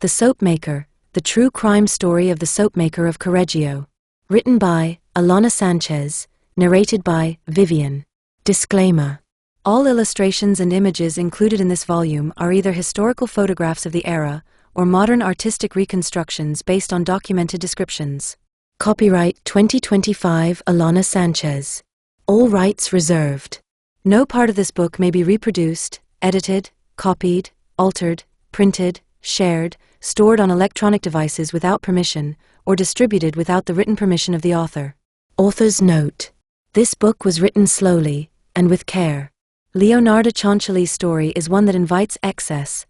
The Soapmaker, the true crime story of the soapmaker of Correggio. Written by Alana Sanchez, narrated by Vivienne. Disclaimer. All illustrations and images included in this volume are either historical photographs of the era or modern artistic reconstructions based on documented descriptions. Copyright 2025 Alana Sanchez. All rights reserved. No part of this book may be reproduced, edited, copied, altered, printed, shared, stored on electronic devices without permission, or distributed without the written permission of the author. Author's note. This book was written slowly, and with care. Leonarda Cianciulli's story is one that invites excess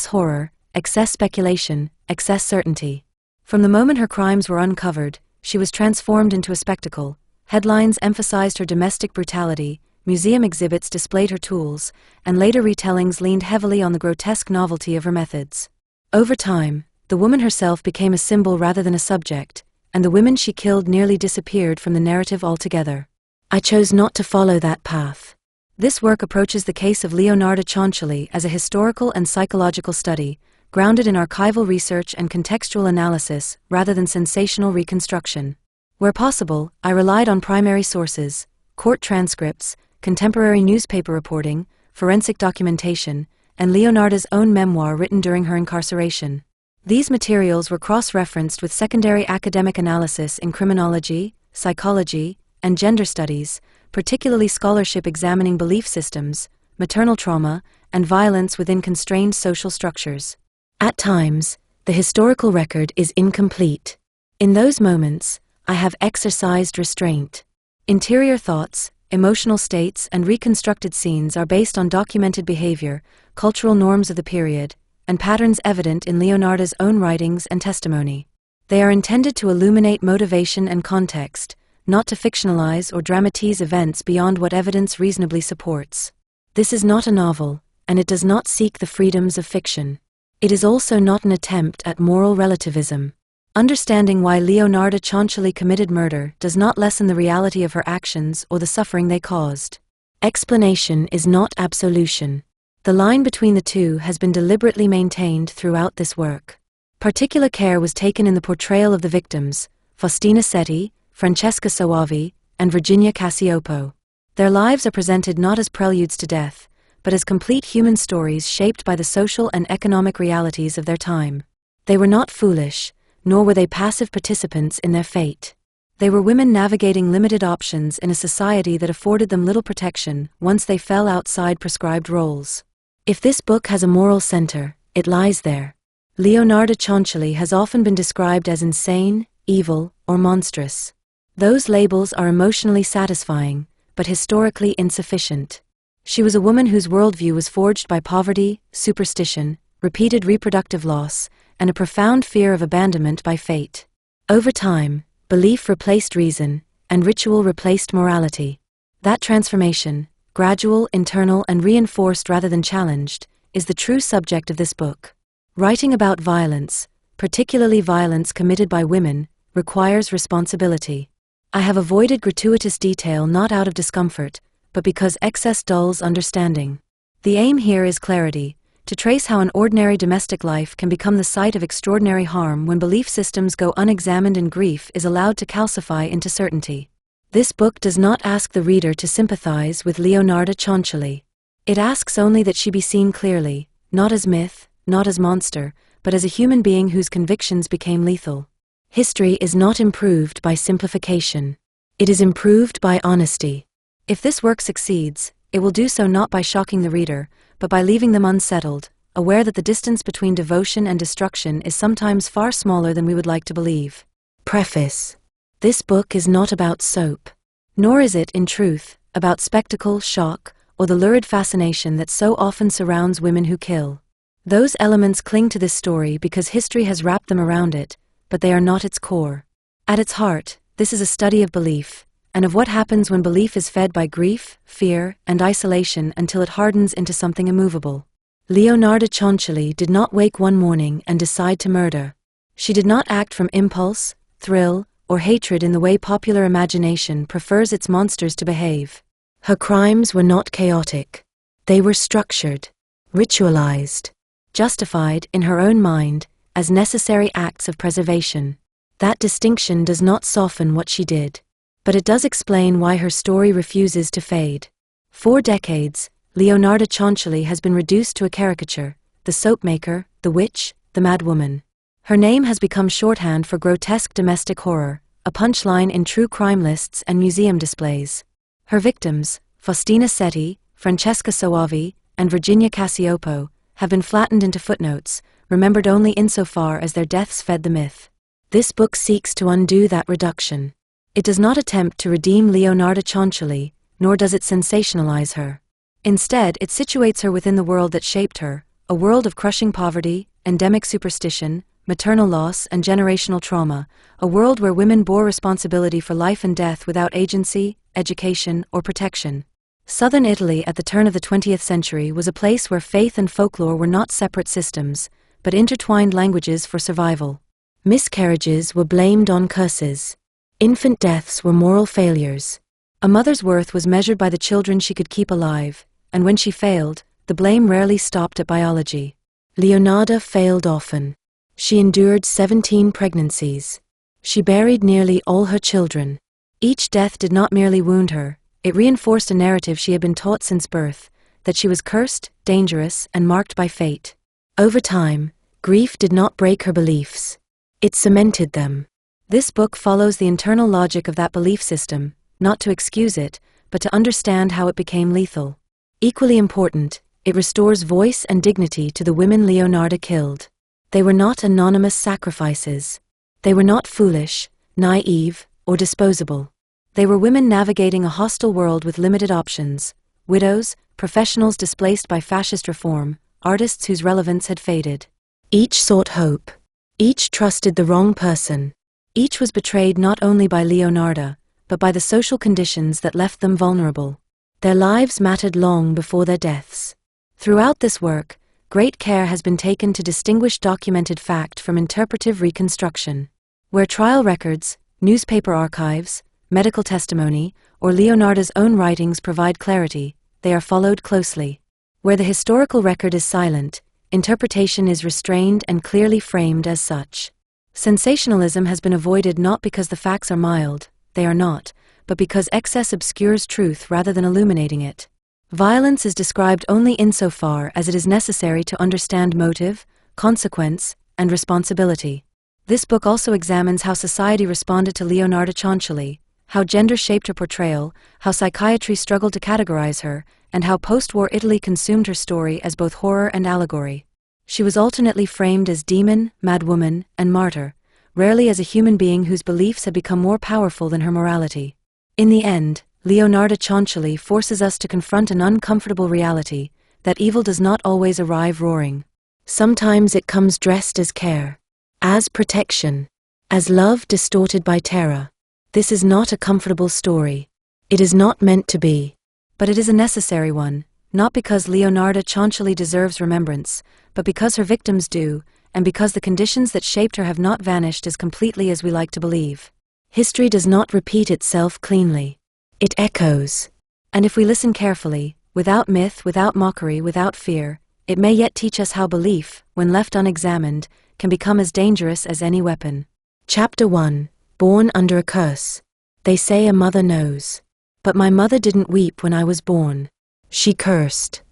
horror, excess speculation, excess certainty. From the moment her crimes were uncovered, she was transformed into a spectacle. Headlines emphasized her domestic brutality, museum exhibits displayed her tools, and later retellings leaned heavily on the grotesque novelty of her methods. Over time, the woman herself became a symbol rather than a subject, and the women she killed nearly disappeared from the narrative altogether. I chose not to follow that path. This work approaches the case of Leonarda Cianciulli as a historical and psychological study, grounded in archival research and contextual analysis rather than sensational reconstruction. Where possible, I relied on primary sources, court transcripts, contemporary newspaper reporting, forensic documentation, and Leonarda's own memoir written during her incarceration. These materials were cross-referenced with secondary academic analysis in criminology, psychology, and gender studies, particularly scholarship examining belief systems, maternal trauma, and violence within constrained social structures. At times, the historical record is incomplete. In those moments, I have exercised restraint. Interior thoughts, emotional states, and reconstructed scenes are based on documented behavior, cultural norms of the period, and patterns evident in Leonarda's own writings and testimony. They are intended to illuminate motivation and context, not to fictionalize or dramatize events beyond what evidence reasonably supports. This is not a novel, and it does not seek the freedoms of fiction. It is also not an attempt at moral relativism. Understanding why Leonarda Cianciulli committed murder does not lessen the reality of her actions or the suffering they caused. Explanation is not absolution. The line between the two has been deliberately maintained throughout this work. Particular care was taken in the portrayal of the victims, Faustina Setti, Francesca Soavi, and Virginia Cassioppo. Their lives are presented not as preludes to death, but as complete human stories shaped by the social and economic realities of their time. They were not foolish, nor were they passive participants in their fate. They were women navigating limited options in a society that afforded them little protection once they fell outside prescribed roles. If this book has a moral center, it lies there. Leonarda Cianciulli has often been described as insane, evil, or monstrous. Those labels are emotionally satisfying, but historically insufficient. She was a woman whose worldview was forged by poverty, superstition, repeated reproductive loss, and a profound fear of abandonment by fate. Over time, belief replaced reason, and ritual replaced morality. That transformation, gradual, internal, and reinforced rather than challenged, is the true subject of this book. Writing about violence, particularly violence committed by women, requires responsibility. I have avoided gratuitous detail not out of discomfort, but because excess dulls understanding. The aim here is clarity, to trace how an ordinary domestic life can become the site of extraordinary harm when belief systems go unexamined and grief is allowed to calcify into certainty. This book does not ask the reader to sympathize with Leonarda Cianciulli. It asks only that she be seen clearly, not as myth, not as monster, but as a human being whose convictions became lethal. History is not improved by simplification. It is improved by honesty. If this work succeeds, it will do so not by shocking the reader, but by leaving them unsettled, aware that the distance between devotion and destruction is sometimes far smaller than we would like to believe. Preface. This book is not about soap. Nor is it, in truth, about spectacle, shock, or the lurid fascination that so often surrounds women who kill. Those elements cling to this story because history has wrapped them around it, but they are not its core. At its heart, this is a study of belief, and of what happens when belief is fed by grief, fear, and isolation until it hardens into something immovable. Leonarda Cianciulli did not wake one morning and decide to murder. She did not act from impulse, thrill, or hatred in the way popular imagination prefers its monsters to behave. Her crimes were not chaotic. They were structured, ritualized, justified in her own mind, as necessary acts of preservation. That distinction does not soften what she did, but it does explain why her story refuses to fade. For decades, Leonarda Cianciulli has been reduced to a caricature: the soap maker, the witch, the mad woman. Her name has become shorthand for grotesque domestic horror, a punchline in true crime lists and museum displays. Her victims, Faustina Setti, Francesca Soavi, and Virginia Cassioppo, have been flattened into footnotes, remembered only insofar as their deaths fed the myth. This book seeks to undo that reduction. It does not attempt to redeem Leonarda Cianciulli, nor does it sensationalize her. Instead, it situates her within the world that shaped her, a world of crushing poverty, endemic superstition, maternal loss, and generational trauma, a world where women bore responsibility for life and death without agency, education, or protection. Southern Italy at the turn of the 20th century was a place where faith and folklore were not separate systems, but intertwined languages for survival. Miscarriages were blamed on curses. Infant deaths were moral failures. A mother's worth was measured by the children she could keep alive, and when she failed, the blame rarely stopped at biology. Leonarda failed often. She endured 17 pregnancies. She buried nearly all her children. Each death did not merely wound her, it reinforced a narrative she had been taught since birth, that she was cursed, dangerous, and marked by fate. Over time, grief did not break her beliefs. It cemented them. This book follows the internal logic of that belief system, not to excuse it, but to understand how it became lethal. Equally important, it restores voice and dignity to the women Leonarda killed. They were not anonymous sacrifices. They were not foolish, naive, or disposable. They were women navigating a hostile world with limited options: widows, professionals displaced by fascist reform, artists whose relevance had faded. Each sought hope. Each trusted the wrong person. Each was betrayed not only by Leonarda, but by the social conditions that left them vulnerable. Their lives mattered long before their deaths. Throughout this work, great care has been taken to distinguish documented fact from interpretive reconstruction. Where trial records, newspaper archives, medical testimony, or Leonarda's own writings provide clarity, they are followed closely. Where the historical record is silent, interpretation is restrained and clearly framed as such. Sensationalism has been avoided not because the facts are mild, they are not, but because excess obscures truth rather than illuminating it. Violence is described only insofar as it is necessary to understand motive, consequence, and responsibility. This book also examines how society responded to Leonarda Cianciulli, how gender shaped her portrayal, how psychiatry struggled to categorize her, and how post-war Italy consumed her story as both horror and allegory. She was alternately framed as demon, madwoman, and martyr, rarely as a human being whose beliefs had become more powerful than her morality. In the end, Leonarda Cianciulli forces us to confront an uncomfortable reality, that evil does not always arrive roaring. Sometimes it comes dressed as care, as protection, as love distorted by terror. This is not a comfortable story. It is not meant to be. But it is a necessary one, not because Leonarda Cianciulli deserves remembrance, but because her victims do, and because the conditions that shaped her have not vanished as completely as we like to believe. History does not repeat itself cleanly. It echoes. And if we listen carefully, without myth, without mockery, without fear, it may yet teach us how belief, when left unexamined, can become as dangerous as any weapon. Chapter 1. Born under a curse. They say a mother knows. But my mother didn't weep when I was born. She cursed.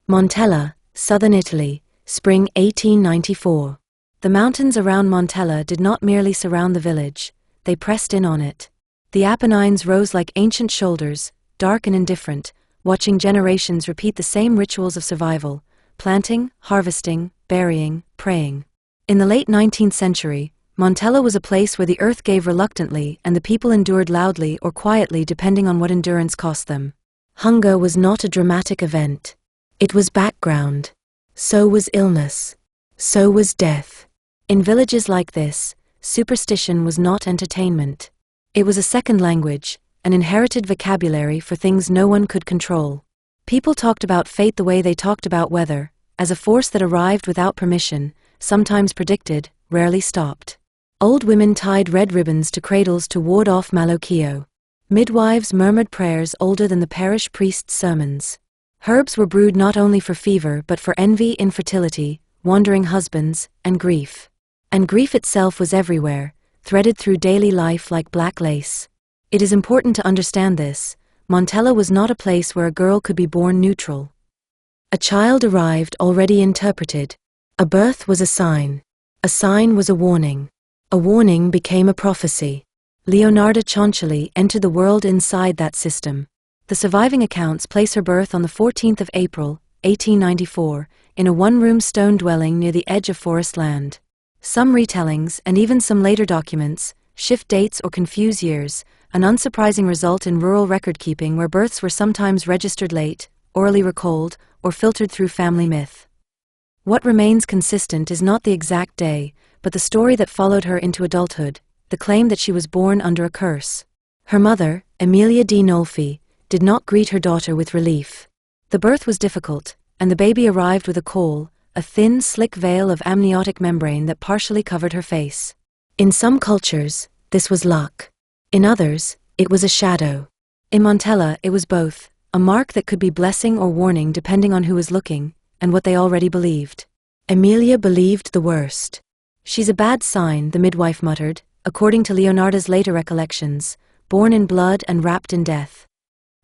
Montella, Southern Italy, Spring 1894. The mountains around Montella did not merely surround the village, they pressed in on it. The Apennines rose like ancient shoulders, dark and indifferent, watching generations repeat the same rituals of survival: planting, harvesting, burying, praying. In the late 19th century, Montella was a place where the earth gave reluctantly and the people endured loudly or quietly depending on what endurance cost them. Hunger was not a dramatic event. It was background. So was illness. So was death. In villages like this, superstition was not entertainment. It was a second language, an inherited vocabulary for things no one could control. People talked about fate the way they talked about weather, as a force that arrived without permission, sometimes predicted, rarely stopped. Old women tied red ribbons to cradles to ward off malocchio. Midwives murmured prayers older than the parish priest's sermons. Herbs were brewed not only for fever but for envy, infertility, wandering husbands, and grief. And grief itself was everywhere, threaded through daily life like black lace. It is important to understand this. Montella was not a place where a girl could be born neutral. A child arrived already interpreted. A birth was a sign. A sign was a warning. A warning became a prophecy. Leonarda Cianciulli entered the world inside that system. The surviving accounts place her birth on the 14th of April, 1894, in a one-room stone dwelling near the edge of forest land. Some retellings, and even some later documents, shift dates or confuse years, an unsurprising result in rural record-keeping where births were sometimes registered late, orally recalled, or filtered through family myth. What remains consistent is not the exact day, but the story that followed her into adulthood, the claim that she was born under a curse. Her mother, Emilia di Nolfi, did not greet her daughter with relief. The birth was difficult, and the baby arrived with a caul, a thin, slick veil of amniotic membrane that partially covered her face. In some cultures, this was luck. In others, it was a shadow. In Montella, it was both, a mark that could be blessing or warning depending on who was looking, and what they already believed. Emilia believed the worst. "She's a bad sign," the midwife muttered, according to Leonarda's later recollections, born in blood and wrapped in death.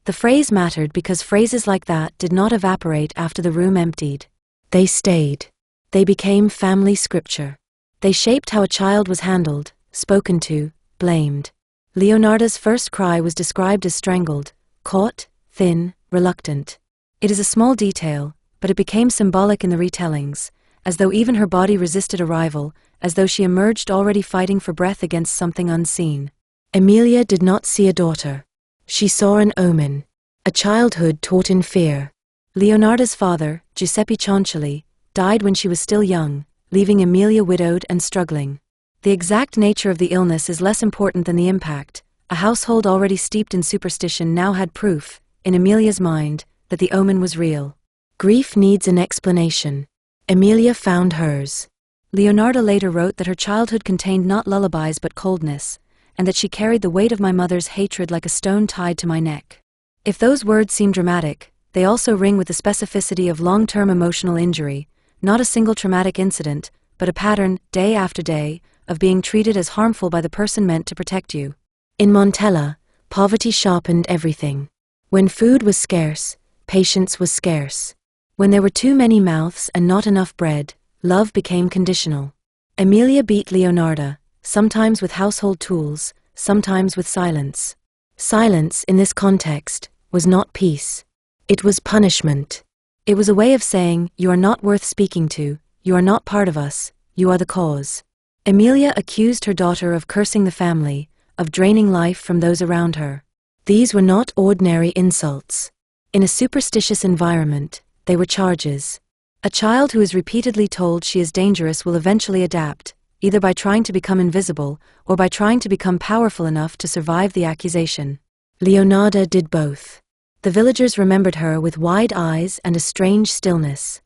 The phrase mattered because phrases like that did not evaporate after the room emptied. They stayed. They became family scripture. They shaped how a child was handled, spoken to, blamed. Leonarda's first cry was described as strangled, caught, thin, reluctant. It is a small detail, but it became symbolic in the retellings, as though even her body resisted arrival, as though she emerged already fighting for breath against something unseen. Emilia did not see a daughter. She saw an omen, a childhood taught in fear. Leonarda's father, Giuseppe Cianciulli, died when she was still young, leaving Emilia widowed and struggling. The exact nature of the illness is less important than the impact. A household already steeped in superstition now had proof, in Emilia's mind, that the omen was real. Grief needs an explanation. Emilia found hers. Leonarda later wrote that her childhood contained not lullabies but coldness, and that she carried the weight of my mother's hatred like a stone tied to my neck. If those words seem dramatic, they also ring with the specificity of long-term emotional injury, not a single traumatic incident, but a pattern, day after day, of being treated as harmful by the person meant to protect you. In Montella, poverty sharpened everything. When food was scarce, patience was scarce. When there were too many mouths and not enough bread, love became conditional. Emilia beat Leonarda, sometimes with household tools, sometimes with silence. Silence, in this context, was not peace. It was punishment. It was a way of saying, "You are not worth speaking to, you are not part of us, you are the cause." Emilia accused her daughter of cursing the family, of draining life from those around her. These were not ordinary insults. In a superstitious environment, they were charges. A child who is repeatedly told she is dangerous will eventually adapt, either by trying to become invisible or by trying to become powerful enough to survive the accusation. Leonarda did both. The villagers remembered her with wide eyes and a strange stillness.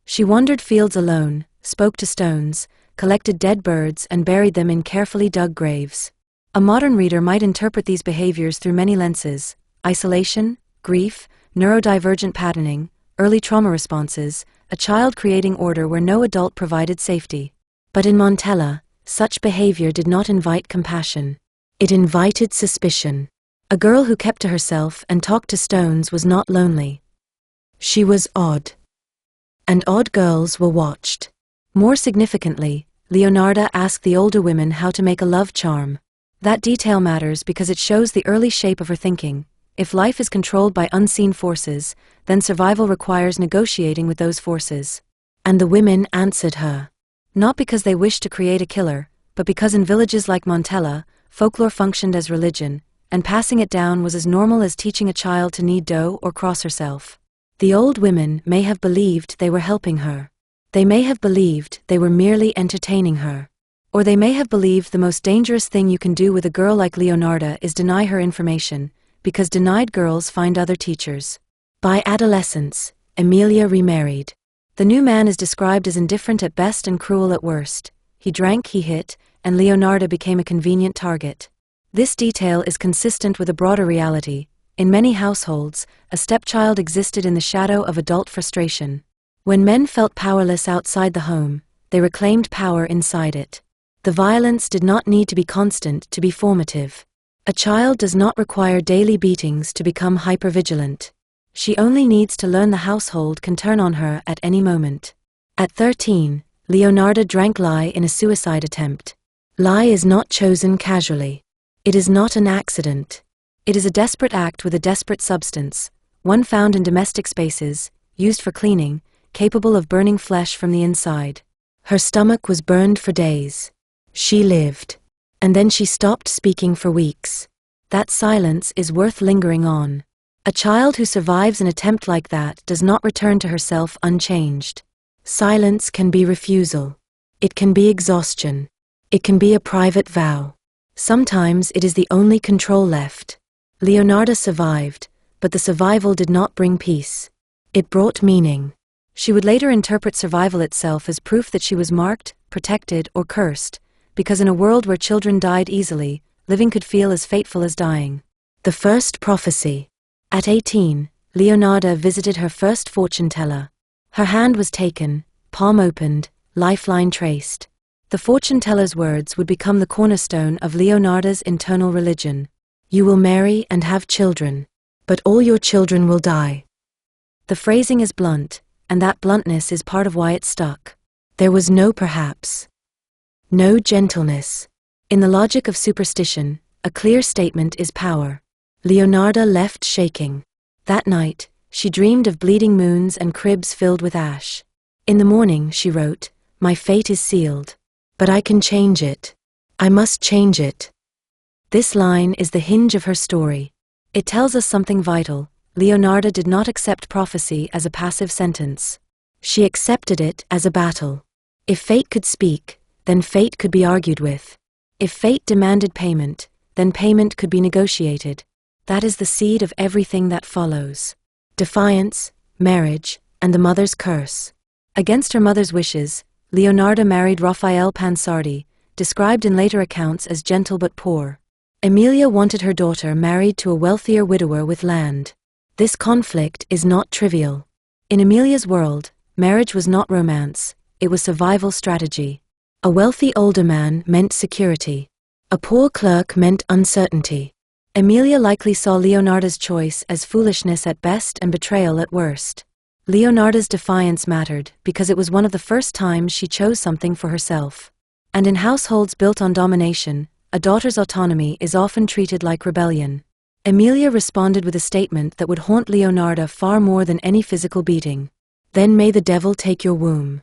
She wandered fields alone, spoke to stones, collected dead birds and buried them in carefully dug graves. A modern reader might interpret these behaviors through many lenses: isolation, grief, neurodivergent patterning, early trauma responses, a child creating order where no adult provided safety. But in Montella, such behavior did not invite compassion. It invited suspicion. A girl who kept to herself and talked to stones was not lonely. She was odd. And odd girls were watched. More significantly, Leonarda asked the older women how to make a love charm. That detail matters because it shows the early shape of her thinking. If life is controlled by unseen forces, then survival requires negotiating with those forces. And the women answered her. Not because they wished to create a killer, but because in villages like Montella, folklore functioned as religion, and passing it down was as normal as teaching a child to knead dough or cross herself. The old women may have believed they were helping her. They may have believed they were merely entertaining her. Or they may have believed the most dangerous thing you can do with a girl like Leonarda is deny her information, because denied girls find other teachers. By adolescence, Emilia remarried. The new man is described as indifferent at best and cruel at worst. He drank, he hit, and Leonarda became a convenient target. This detail is consistent with a broader reality. In many households, a stepchild existed in the shadow of adult frustration. When men felt powerless outside the home, they reclaimed power inside it. The violence did not need to be constant to be formative. A child does not require daily beatings to become hypervigilant. She only needs to learn the household can turn on her at any moment. At 13, Leonarda drank lye in a suicide attempt. Lye is not chosen casually. It is not an accident. It is a desperate act with a desperate substance, one found in domestic spaces, used for cleaning, capable of burning flesh from the inside. Her stomach was burned for days. She lived. And then she stopped speaking for weeks. That silence is worth lingering on. A child who survives an attempt like that does not return to herself unchanged. Silence can be refusal. It can be exhaustion. It can be a private vow. Sometimes it is the only control left. Leonarda survived, but the survival did not bring peace. It brought meaning. She would later interpret survival itself as proof that she was marked, protected, or cursed, because in a world where children died easily, living could feel as fateful as dying. The first prophecy. At 18, Leonarda visited her first fortune teller. Her hand was taken, palm opened, lifeline traced. The fortune teller's words would become the cornerstone of Leonarda's internal religion. You will marry and have children, but all your children will die. The phrasing is blunt, and that bluntness is part of why it stuck. There was no perhaps. No gentleness. In the logic of superstition, a clear statement is power. Leonarda left shaking. That night, she dreamed of bleeding moons and cribs filled with ash. In the morning, she wrote, "My fate is sealed. But I can change it. I must change it." This line is the hinge of her story. It tells us something vital. Leonarda did not accept prophecy as a passive sentence. She accepted it as a battle. If fate could speak, then fate could be argued with. If fate demanded payment, then payment could be negotiated. That is the seed of everything that follows. Defiance, marriage, and the mother's curse. Against her mother's wishes, Leonarda married Raphael Pansardi, described in later accounts as gentle but poor. Emilia wanted her daughter married to a wealthier widower with land. This conflict is not trivial. In Emilia's world, marriage was not romance, it was survival strategy. A wealthy older man meant security. A poor clerk meant uncertainty. Emilia likely saw Leonarda's choice as foolishness at best and betrayal at worst. Leonarda's defiance mattered because it was one of the first times she chose something for herself. And in households built on domination, a daughter's autonomy is often treated like rebellion. Emilia responded with a statement that would haunt Leonarda far more than any physical beating. "Then may the devil take your womb."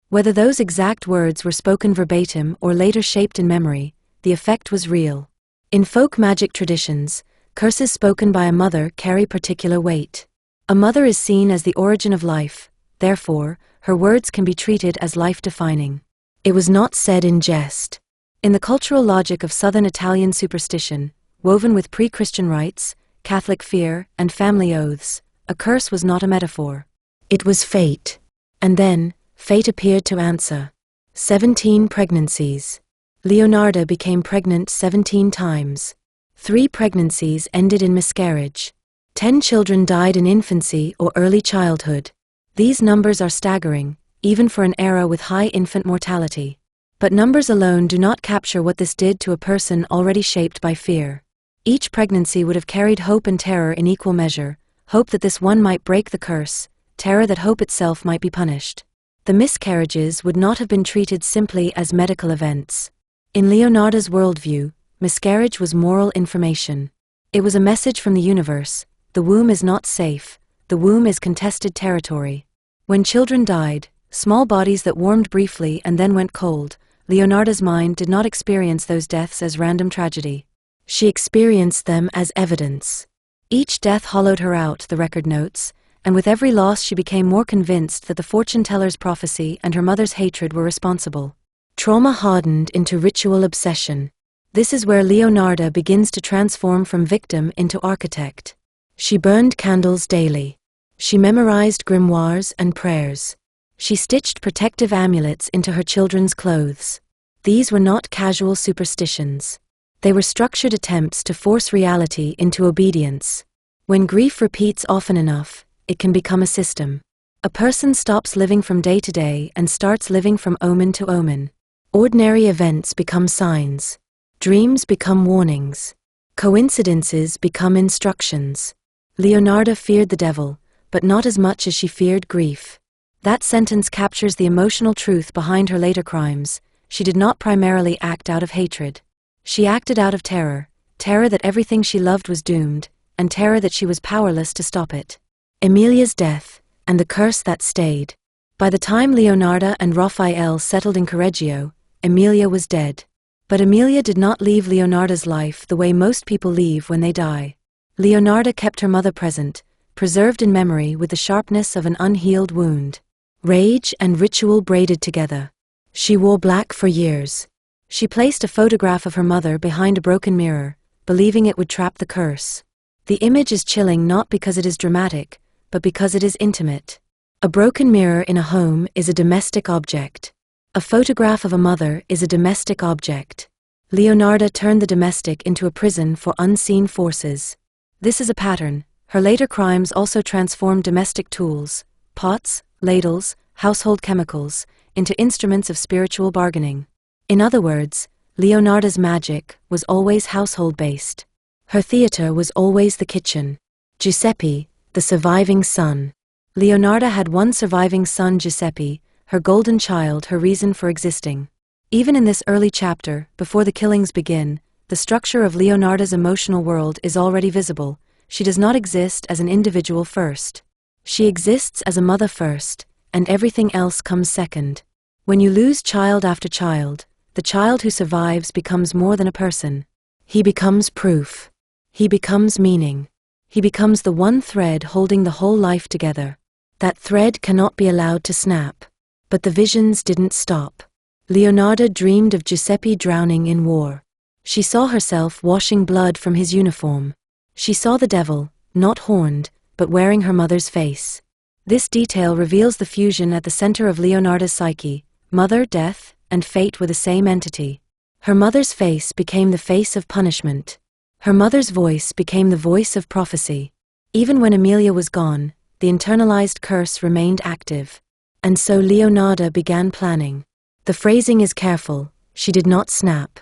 Whether those exact words were spoken verbatim or later shaped in memory, the effect was real. In folk magic traditions, curses spoken by a mother carry particular weight. A mother is seen as the origin of life, therefore, her words can be treated as life-defining. It was not said in jest. In the cultural logic of southern Italian superstition, woven with pre-Christian rites, Catholic fear, and family oaths, a curse was not a metaphor. It was fate. And then, fate appeared to answer. 17 pregnancies. Leonarda became pregnant 17 times. 3 pregnancies ended in miscarriage. 10 children died in infancy or early childhood. These numbers are staggering, even for an era with high infant mortality. But numbers alone do not capture what this did to a person already shaped by fear. Each pregnancy would have carried hope and terror in equal measure, hope that this one might break the curse, terror that hope itself might be punished. The miscarriages would not have been treated simply as medical events. In Leonarda's worldview, miscarriage was moral information. It was a message from the universe: the womb is not safe, the womb is contested territory. When children died, small bodies that warmed briefly and then went cold, Leonarda's mind did not experience those deaths as random tragedy. She experienced them as evidence. Each death hollowed her out, the record notes, and with every loss she became more convinced that the fortune-teller's prophecy and her mother's hatred were responsible. Trauma hardened into ritual obsession. This is where Leonarda begins to transform from victim into architect. She burned candles daily. She memorized grimoires and prayers. She stitched protective amulets into her children's clothes. These were not casual superstitions. They were structured attempts to force reality into obedience. When grief repeats often enough, it can become a system. A person stops living from day to day and starts living from omen to omen. Ordinary events become signs. Dreams become warnings. Coincidences become instructions. Leonarda feared the devil, but not as much as she feared grief. That sentence captures the emotional truth behind her later crimes. She did not primarily act out of hatred. She acted out of terror, terror that everything she loved was doomed, and terror that she was powerless to stop it. Emilia's death, and the curse that stayed. By the time Leonarda and Raphael settled in Correggio, Emilia was dead. But Emilia did not leave Leonarda's life the way most people leave when they die. Leonarda kept her mother present, preserved in memory with the sharpness of an unhealed wound. Rage and ritual braided together. She wore black for years. She placed a photograph of her mother behind a broken mirror, believing it would trap the curse. The image is chilling not because it is dramatic, but because it is intimate. A broken mirror in a home is a domestic object. A photograph of a mother is a domestic object. Leonarda turned the domestic into a prison for unseen forces. This is a pattern. Her later crimes also transformed domestic tools, pots, ladles, household chemicals, into instruments of spiritual bargaining. In other words, Leonarda's magic was always household-based. Her theater was always the kitchen. Giuseppe, the surviving son. Leonarda had one surviving son, Giuseppe, her golden child, her reason for existing. Even in this early chapter, before the killings begin, the structure of Leonarda's emotional world is already visible. She does not exist as an individual first. She exists as a mother first, and everything else comes second. When you lose child after child, the child who survives becomes more than a person. He becomes proof. He becomes meaning. He becomes the one thread holding the whole life together. That thread cannot be allowed to snap. But the visions didn't stop. Leonarda dreamed of Giuseppe drowning in war. She saw herself washing blood from his uniform. She saw the devil, not horned, but wearing her mother's face. This detail reveals the fusion at the center of Leonarda's psyche. Mother, death, and fate were the same entity. Her mother's face became the face of punishment. Her mother's voice became the voice of prophecy. Even when Emilia was gone, the internalized curse remained active. And so Leonarda began planning. The phrasing is careful. She did not snap.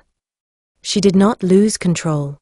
She did not lose control.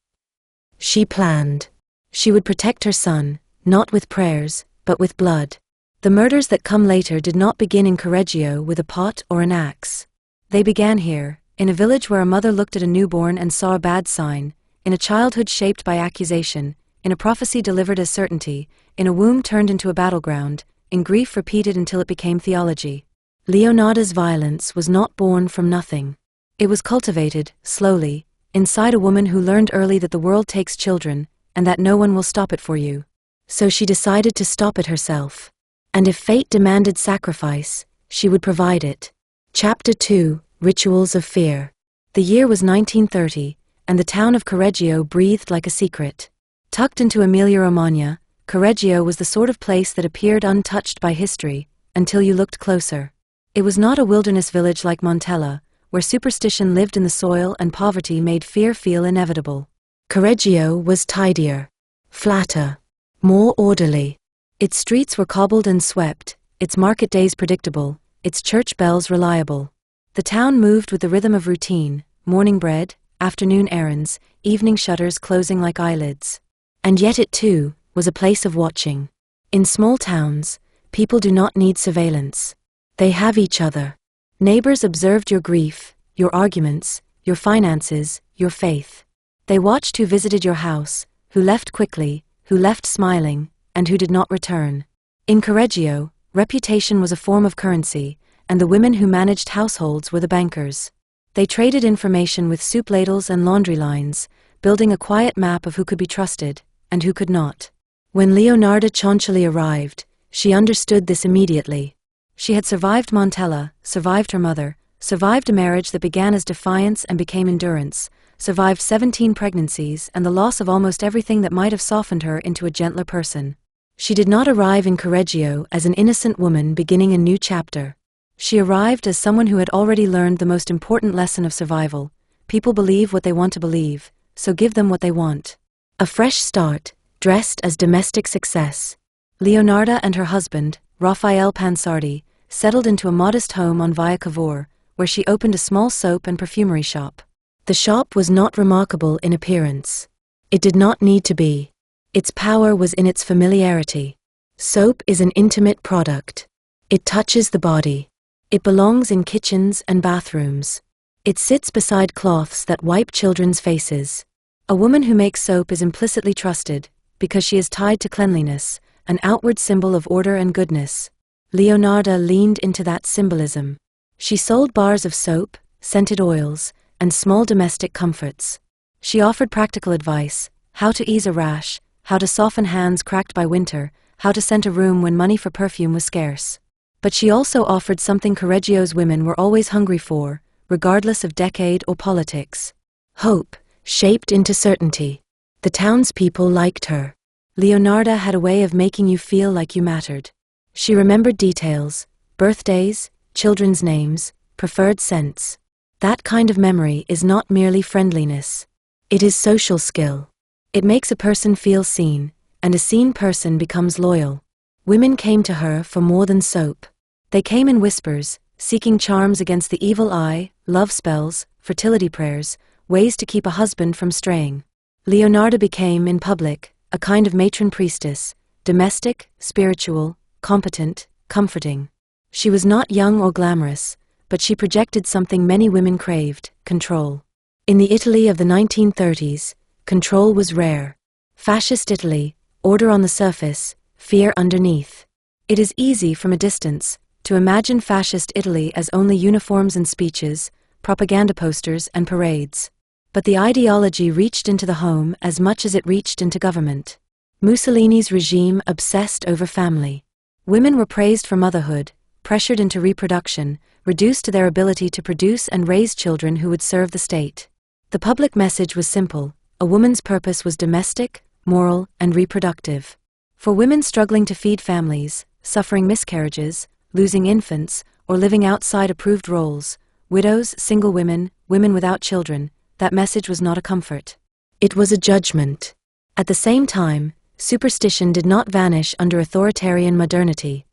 She planned. She would protect her son, not with prayers, but with blood. The murders that come later did not begin in Correggio with a pot or an axe. They began here, in a village where a mother looked at a newborn and saw a bad sign, in a childhood shaped by accusation, in a prophecy delivered as certainty, in a womb turned into a battleground, in grief repeated until it became theology. Leonarda's violence was not born from nothing. It was cultivated, slowly, inside a woman who learned early that the world takes children, and that no one will stop it for you. So she decided to stop it herself. And if fate demanded sacrifice, she would provide it. Chapter 2, Rituals of Fear. The year was 1930, and the town of Correggio breathed like a secret. Tucked into Emilia-Romagna, Correggio was the sort of place that appeared untouched by history, until you looked closer. It was not a wilderness village like Montella, where superstition lived in the soil and poverty made fear feel inevitable. Correggio was tidier, flatter, more orderly. Its streets were cobbled and swept, its market days predictable, its church bells reliable. The town moved with the rhythm of routine, morning bread, afternoon errands, evening shutters closing like eyelids. And yet it, too, was a place of watching. In small towns, people do not need surveillance. They have each other. Neighbors observed your grief, your arguments, your finances, your faith. They watched who visited your house, who left quickly, who left smiling, and who did not return. In Correggio, reputation was a form of currency, and the women who managed households were the bankers. They traded information with soup ladles and laundry lines, building a quiet map of who could be trusted, and who could not. When Leonarda Cianciulli arrived, she understood this immediately. She had survived Montella, survived her mother, survived a marriage that began as defiance and became endurance, survived 17 pregnancies and the loss of almost everything that might have softened her into a gentler person. She did not arrive in Correggio as an innocent woman beginning a new chapter. She arrived as someone who had already learned the most important lesson of survival. People believe what they want to believe, so give them what they want. A fresh start, dressed as domestic success. Leonarda and her husband, Raphael Pansardi, settled into a modest home on Via Cavour, where she opened a small soap and perfumery shop. The shop was not remarkable in appearance. It did not need to be. Its power was in its familiarity. Soap is an intimate product. It touches the body. It belongs in kitchens and bathrooms. It sits beside cloths that wipe children's faces. A woman who makes soap is implicitly trusted, because she is tied to cleanliness, an outward symbol of order and goodness. Leonarda leaned into that symbolism. She sold bars of soap, scented oils, and small domestic comforts. She offered practical advice: how to ease a rash, how to soften hands cracked by winter, how to scent a room when money for perfume was scarce. But she also offered something Correggio's women were always hungry for, regardless of decade or politics: hope, shaped into certainty. The townspeople liked her. Leonarda had a way of making you feel like you mattered. She remembered details: birthdays, children's names, preferred scents. That kind of memory is not merely friendliness. It is social skill. It makes a person feel seen, and a seen person becomes loyal. Women came to her for more than soap. They came in whispers, seeking charms against the evil eye, love spells, fertility prayers, ways to keep a husband from straying. Leonarda became, in public, a kind of matron priestess, domestic, spiritual, competent, comforting. She was not young or glamorous, but she projected something many women craved: control. In the Italy of the 1930s, control was rare. Fascist Italy, order on the surface, fear underneath. It is easy from a distance to imagine fascist Italy as only uniforms and speeches, propaganda posters and parades. But the ideology reached into the home as much as it reached into government. Mussolini's regime obsessed over family. Women were praised for motherhood, pressured into reproduction, reduced to their ability to produce and raise children who would serve the state. The public message was simple: a woman's purpose was domestic, moral, and reproductive. For women struggling to feed families, suffering miscarriages, losing infants, or living outside approved roles, widows, single women, women without children, that message was not a comfort. It was a judgment. At the same time, superstition did not vanish under authoritarian modernity.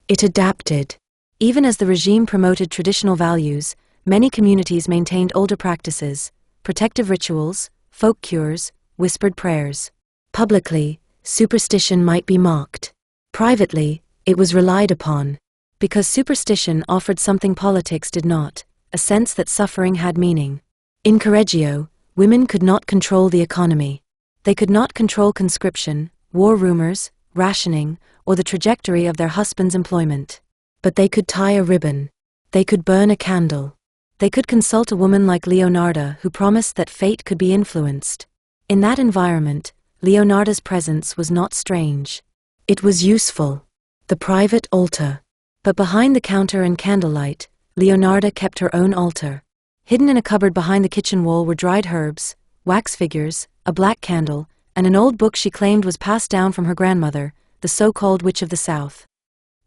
It adapted. Even as the regime promoted traditional values, many communities maintained older practices: protective rituals, folk cures, whispered prayers. Publicly, superstition might be mocked. Privately, it was relied upon. Because superstition offered something politics did not: a sense that suffering had meaning. In Correggio, women could not control the economy. They could not control conscription, war rumors, rationing, or the trajectory of their husband's employment. But they could tie a ribbon. They could burn a candle. They could consult a woman like Leonarda who promised that fate could be influenced. In that environment, Leonarda's presence was not strange. It was useful. The private altar. But behind the counter and candlelight, Leonarda kept her own altar. Hidden in a cupboard behind the kitchen wall were dried herbs, wax figures, a black candle, and an old book she claimed was passed down from her grandmother, the so-called Witch of the South.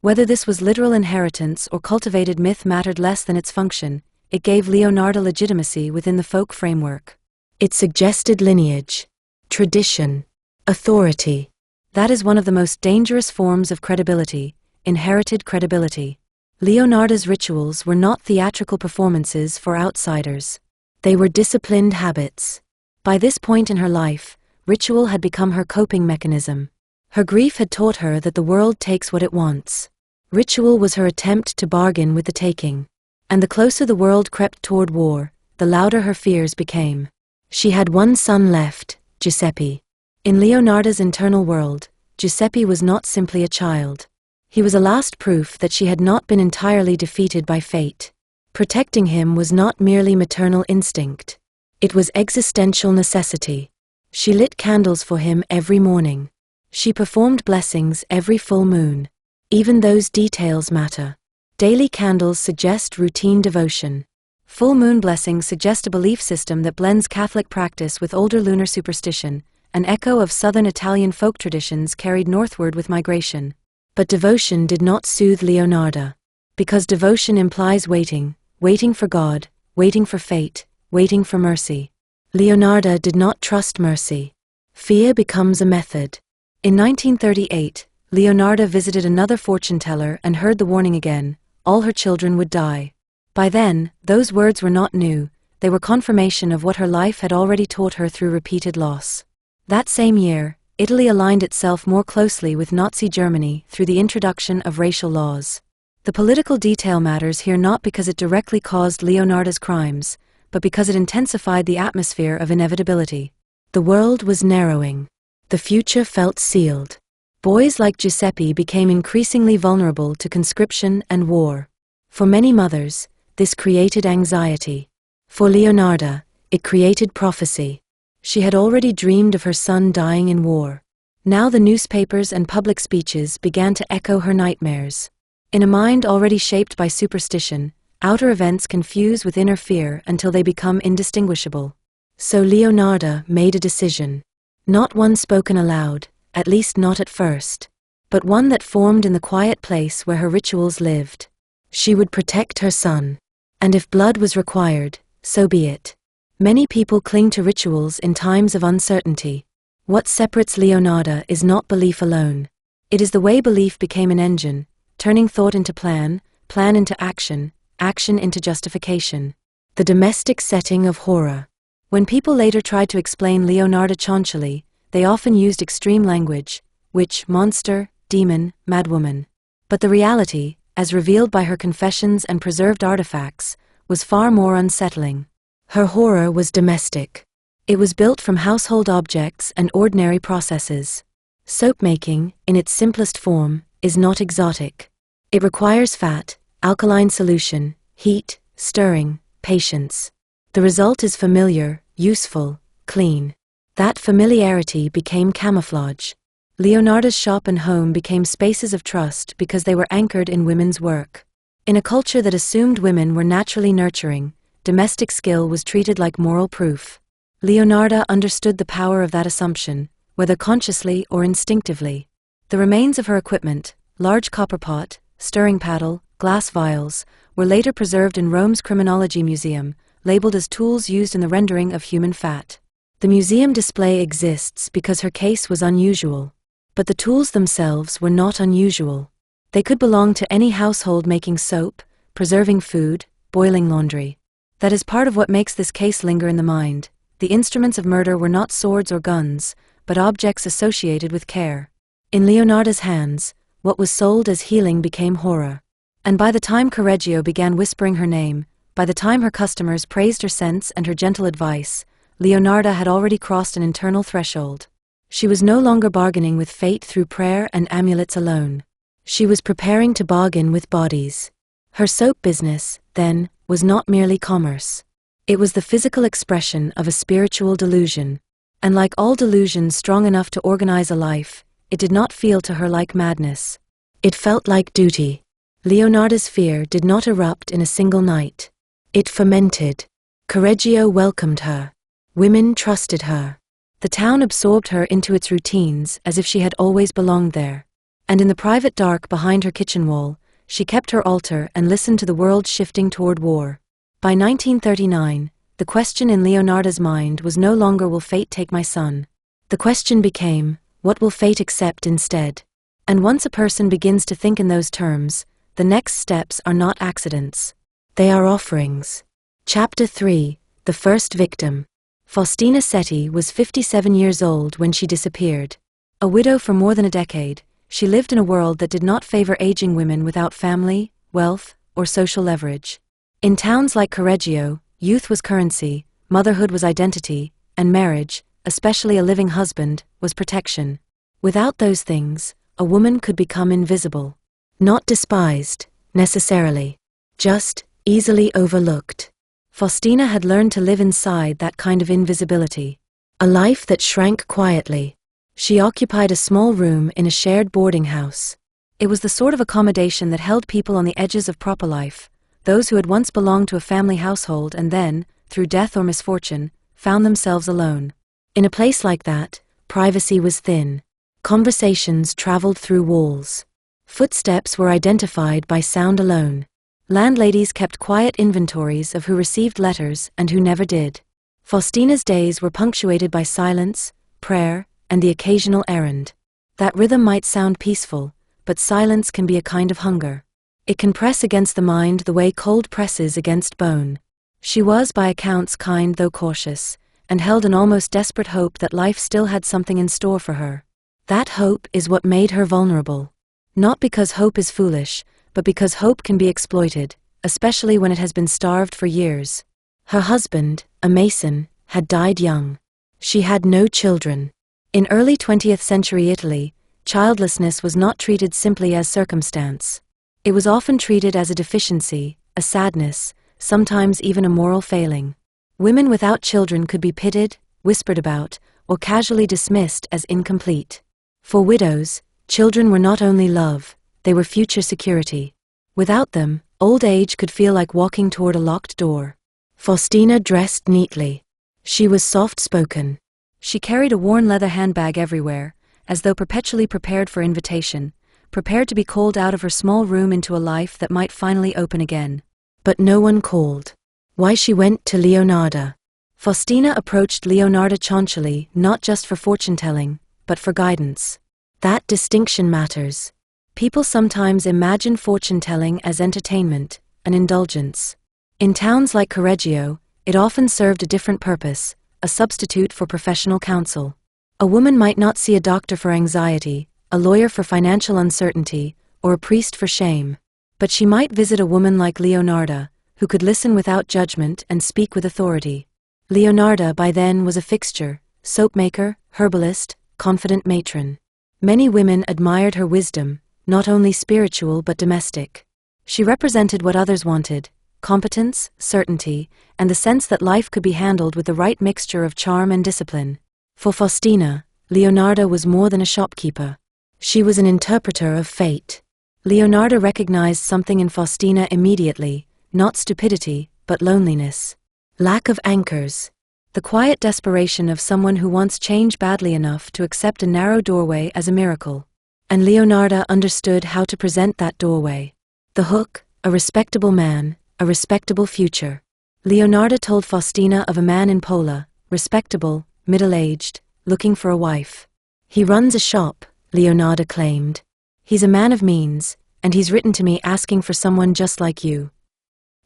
Whether this was literal inheritance or cultivated myth mattered less than its function. It gave Leonarda legitimacy within the folk framework. It suggested lineage, tradition, authority. That is one of the most dangerous forms of credibility: inherited credibility. Leonarda's rituals were not theatrical performances for outsiders. They were disciplined habits. By this point in her life, ritual had become her coping mechanism. Her grief had taught her that the world takes what it wants. Ritual was her attempt to bargain with the taking. And the closer the world crept toward war, the louder her fears became. She had one son left, Giuseppe. In Leonarda's internal world, Giuseppe was not simply a child. He was a last proof that she had not been entirely defeated by fate. Protecting him was not merely maternal instinct. It was existential necessity. She lit candles for him every morning. She performed blessings every full moon. Even those details matter. Daily candles suggest routine devotion. Full moon blessings suggest a belief system that blends Catholic practice with older lunar superstition, an echo of southern Italian folk traditions carried northward with migration. But devotion did not soothe Leonarda. Because devotion implies waiting, waiting for God, waiting for fate, waiting for mercy. Leonarda did not trust mercy. Fear becomes a method. In 1938, Leonarda visited another fortune-teller and heard the warning again: all her children would die. By then, those words were not new, they were confirmation of what her life had already taught her through repeated loss. That same year, Italy aligned itself more closely with Nazi Germany through the introduction of racial laws. The political detail matters here not because it directly caused Leonarda's crimes, but because it intensified the atmosphere of inevitability. The world was narrowing. The future felt sealed. Boys like Giuseppe became increasingly vulnerable to conscription and war. For many mothers, this created anxiety. For Leonarda, it created prophecy. She had already dreamed of her son dying in war. Now the newspapers and public speeches began to echo her nightmares. In a mind already shaped by superstition, outer events confuse with inner fear until they become indistinguishable. So Leonarda made a decision. Not one spoken aloud, at least not at first, but one that formed in the quiet place where her rituals lived. She would protect her son. And if blood was required, so be it. Many people cling to rituals in times of uncertainty. What separates Leonarda is not belief alone. It is the way belief became an engine, turning thought into plan, plan into action, action into justification. The domestic setting of horror. When people later tried to explain Leonarda Cianciulli, they often used extreme language: witch, monster, demon, madwoman. But the reality, as revealed by her confessions and preserved artifacts, was far more unsettling. Her horror was domestic. It was built from household objects and ordinary processes. Soap-making, in its simplest form, is not exotic. It requires fat, alkaline solution, heat, stirring, patience. The result is familiar, useful, clean. That familiarity became camouflage. Leonarda's shop and home became spaces of trust because they were anchored in women's work. In a culture that assumed women were naturally nurturing, domestic skill was treated like moral proof. Leonarda understood the power of that assumption, whether consciously or instinctively. The remains of her equipment, large copper pot, stirring paddle, glass vials, were later preserved in Rome's Criminology Museum, labeled as tools used in the rendering of human fat. The museum display exists because her case was unusual. But the tools themselves were not unusual. They could belong to any household making soap, preserving food, boiling laundry. That is part of what makes this case linger in the mind. The instruments of murder were not swords or guns, but objects associated with care. In Leonarda's hands, what was sold as healing became horror. And by the time Correggio began whispering her name, by the time her customers praised her sense and her gentle advice, Leonarda had already crossed an internal threshold. She was no longer bargaining with fate through prayer and amulets alone. She was preparing to bargain with bodies. Her soap business, then, was not merely commerce. It was the physical expression of a spiritual delusion. And like all delusions strong enough to organize a life, it did not feel to her like madness. It felt like duty. Leonarda's fear did not erupt in a single night. It fermented. Correggio welcomed her. Women trusted her. The town absorbed her into its routines as if she had always belonged there. And in the private dark behind her kitchen wall, she kept her altar and listened to the world shifting toward war. By 1939, the question in Leonarda's mind was no longer "will fate take my son?" The question became, what will fate accept instead? And once a person begins to think in those terms, the next steps are not accidents. They are offerings. Chapter 3: The First Victim. Faustina Setti was 57 years old when she disappeared. A widow for more than a decade, she lived in a world that did not favor aging women without family, wealth, or social leverage. In towns like Correggio, youth was currency, motherhood was identity, and marriage, especially a living husband, was protection. Without those things, a woman could become invisible. Not despised, necessarily. Just easily overlooked. Faustina had learned to live inside that kind of invisibility. A life that shrank quietly. She occupied a small room in a shared boarding house. It was the sort of accommodation that held people on the edges of proper life, those who had once belonged to a family household and then, through death or misfortune, found themselves alone. In a place like that, privacy was thin. Conversations traveled through walls. Footsteps were identified by sound alone. Landladies kept quiet inventories of who received letters and who never did. Faustina's days were punctuated by silence, prayer, and the occasional errand. That rhythm might sound peaceful, but silence can be a kind of hunger. It can press against the mind the way cold presses against bone. She was by accounts kind though cautious, and held an almost desperate hope that life still had something in store for her. That hope is what made her vulnerable. Not because hope is foolish, but because hope can be exploited, especially when it has been starved for years. Her husband, a mason, had died young. She had no children. In early 20th century Italy, childlessness was not treated simply as circumstance. It was often treated as a deficiency, a sadness, sometimes even a moral failing. Women without children could be pitied, whispered about, or casually dismissed as incomplete. For widows, children were not only love, they were future security. Without them, old age could feel like walking toward a locked door. Faustina dressed neatly. She was soft-spoken. She carried a worn leather handbag everywhere, as though perpetually prepared for invitation, prepared to be called out of her small room into a life that might finally open again. But no one called. Why she went to Leonarda. Faustina approached Leonarda Cianciulli not just for fortune-telling, but for guidance. That distinction matters. People sometimes imagine fortune-telling as entertainment, an indulgence. In towns like Correggio, it often served a different purpose, a substitute for professional counsel. A woman might not see a doctor for anxiety, a lawyer for financial uncertainty, or a priest for shame. But she might visit a woman like Leonarda, who could listen without judgment and speak with authority. Leonarda by then was a fixture, soapmaker, herbalist, confident matron. Many women admired her wisdom, not only spiritual but domestic. She represented what others wanted: competence, certainty, and the sense that life could be handled with the right mixture of charm and discipline. For Faustina, Leonarda was more than a shopkeeper. She was an interpreter of fate. Leonarda recognized something in Faustina immediately, not stupidity, but loneliness. Lack of anchors. The quiet desperation of someone who wants change badly enough to accept a narrow doorway as a miracle. And Leonarda understood how to present that doorway. The hook, a respectable man, a respectable future. Leonarda told Faustina of a man in Pola, respectable, middle-aged, looking for a wife. He runs a shop, Leonarda claimed. He's a man of means, and he's written to me asking for someone just like you.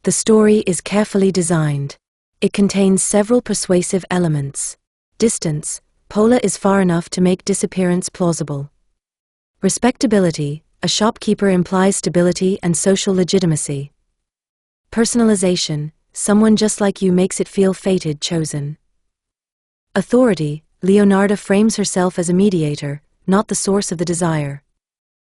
The story is carefully designed. It contains several persuasive elements. Distance. Pola is far enough to make disappearance plausible. Respectability. A shopkeeper implies stability and social legitimacy. Personalization. Someone just like you makes it feel fated, chosen. Authority. Leonarda frames herself as a mediator, not the source of the desire.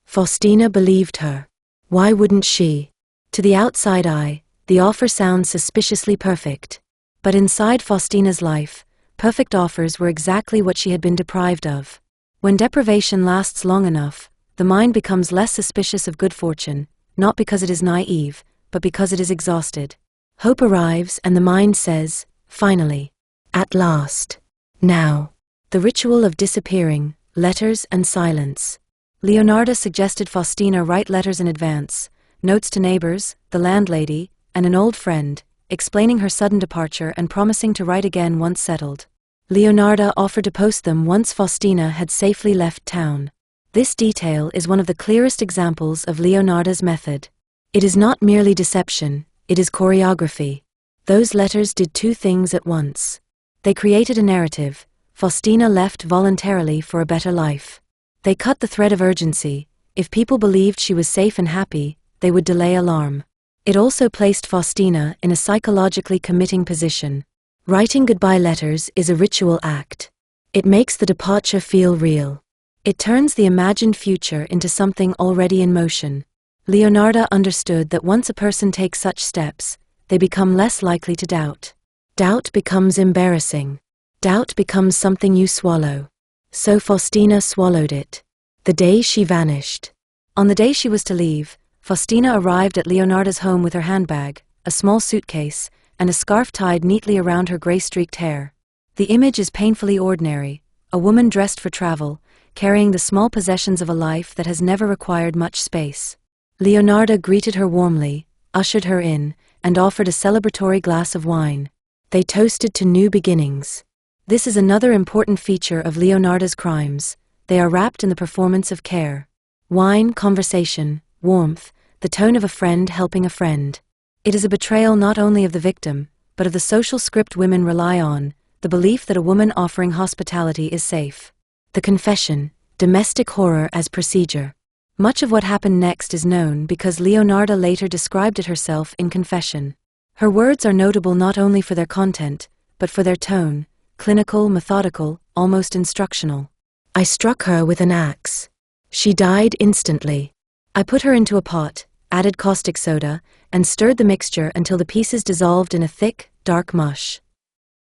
Faustina believed her. Why wouldn't she? To the outside eye, the offer sounds suspiciously perfect. But inside Faustina's life, perfect offers were exactly what she had been deprived of. When deprivation lasts long enough, the mind becomes less suspicious of good fortune, not because it is naive, but because it is exhausted. Hope arrives and the mind says, finally. At last. Now. The ritual of disappearing, letters and silence. Leonarda suggested Faustina write letters in advance, notes to neighbors, the landlady, and an old friend, explaining her sudden departure and promising to write again once settled. Leonarda offered to post them once Faustina had safely left town. This detail is one of the clearest examples of Leonarda's method. It is not merely deception, it is choreography. Those letters did two things at once. They created a narrative. Faustina left voluntarily for a better life. They cut the thread of urgency. If people believed she was safe and happy, they would delay alarm. It also placed Faustina in a psychologically committing position. Writing goodbye letters is a ritual act. It makes the departure feel real. It turns the imagined future into something already in motion. Leonarda understood that once a person takes such steps, they become less likely to doubt. Doubt becomes embarrassing. Doubt becomes something you swallow. So Faustina swallowed it. The day she vanished. On the day she was to leave, Faustina arrived at Leonarda's home with her handbag, a small suitcase, and a scarf tied neatly around her gray-streaked hair. The image is painfully ordinary, a woman dressed for travel, carrying the small possessions of a life that has never required much space. Leonarda greeted her warmly, ushered her in, and offered a celebratory glass of wine. They toasted to new beginnings. This is another important feature of Leonarda's crimes. they are wrapped in the performance of care. Wine, conversation, warmth, the tone of a friend helping a friend. It is a betrayal not only of the victim, but of the social script women rely on, the belief that a woman offering hospitality is safe. The confession, domestic horror as procedure. Much of what happened next is known because Leonarda later described it herself in confession. Her words are notable not only for their content, but for their tone, clinical, methodical, almost instructional. I struck her with an axe. She died instantly. I put her into a pot, added caustic soda, and stirred the mixture until the pieces dissolved in a thick, dark mush.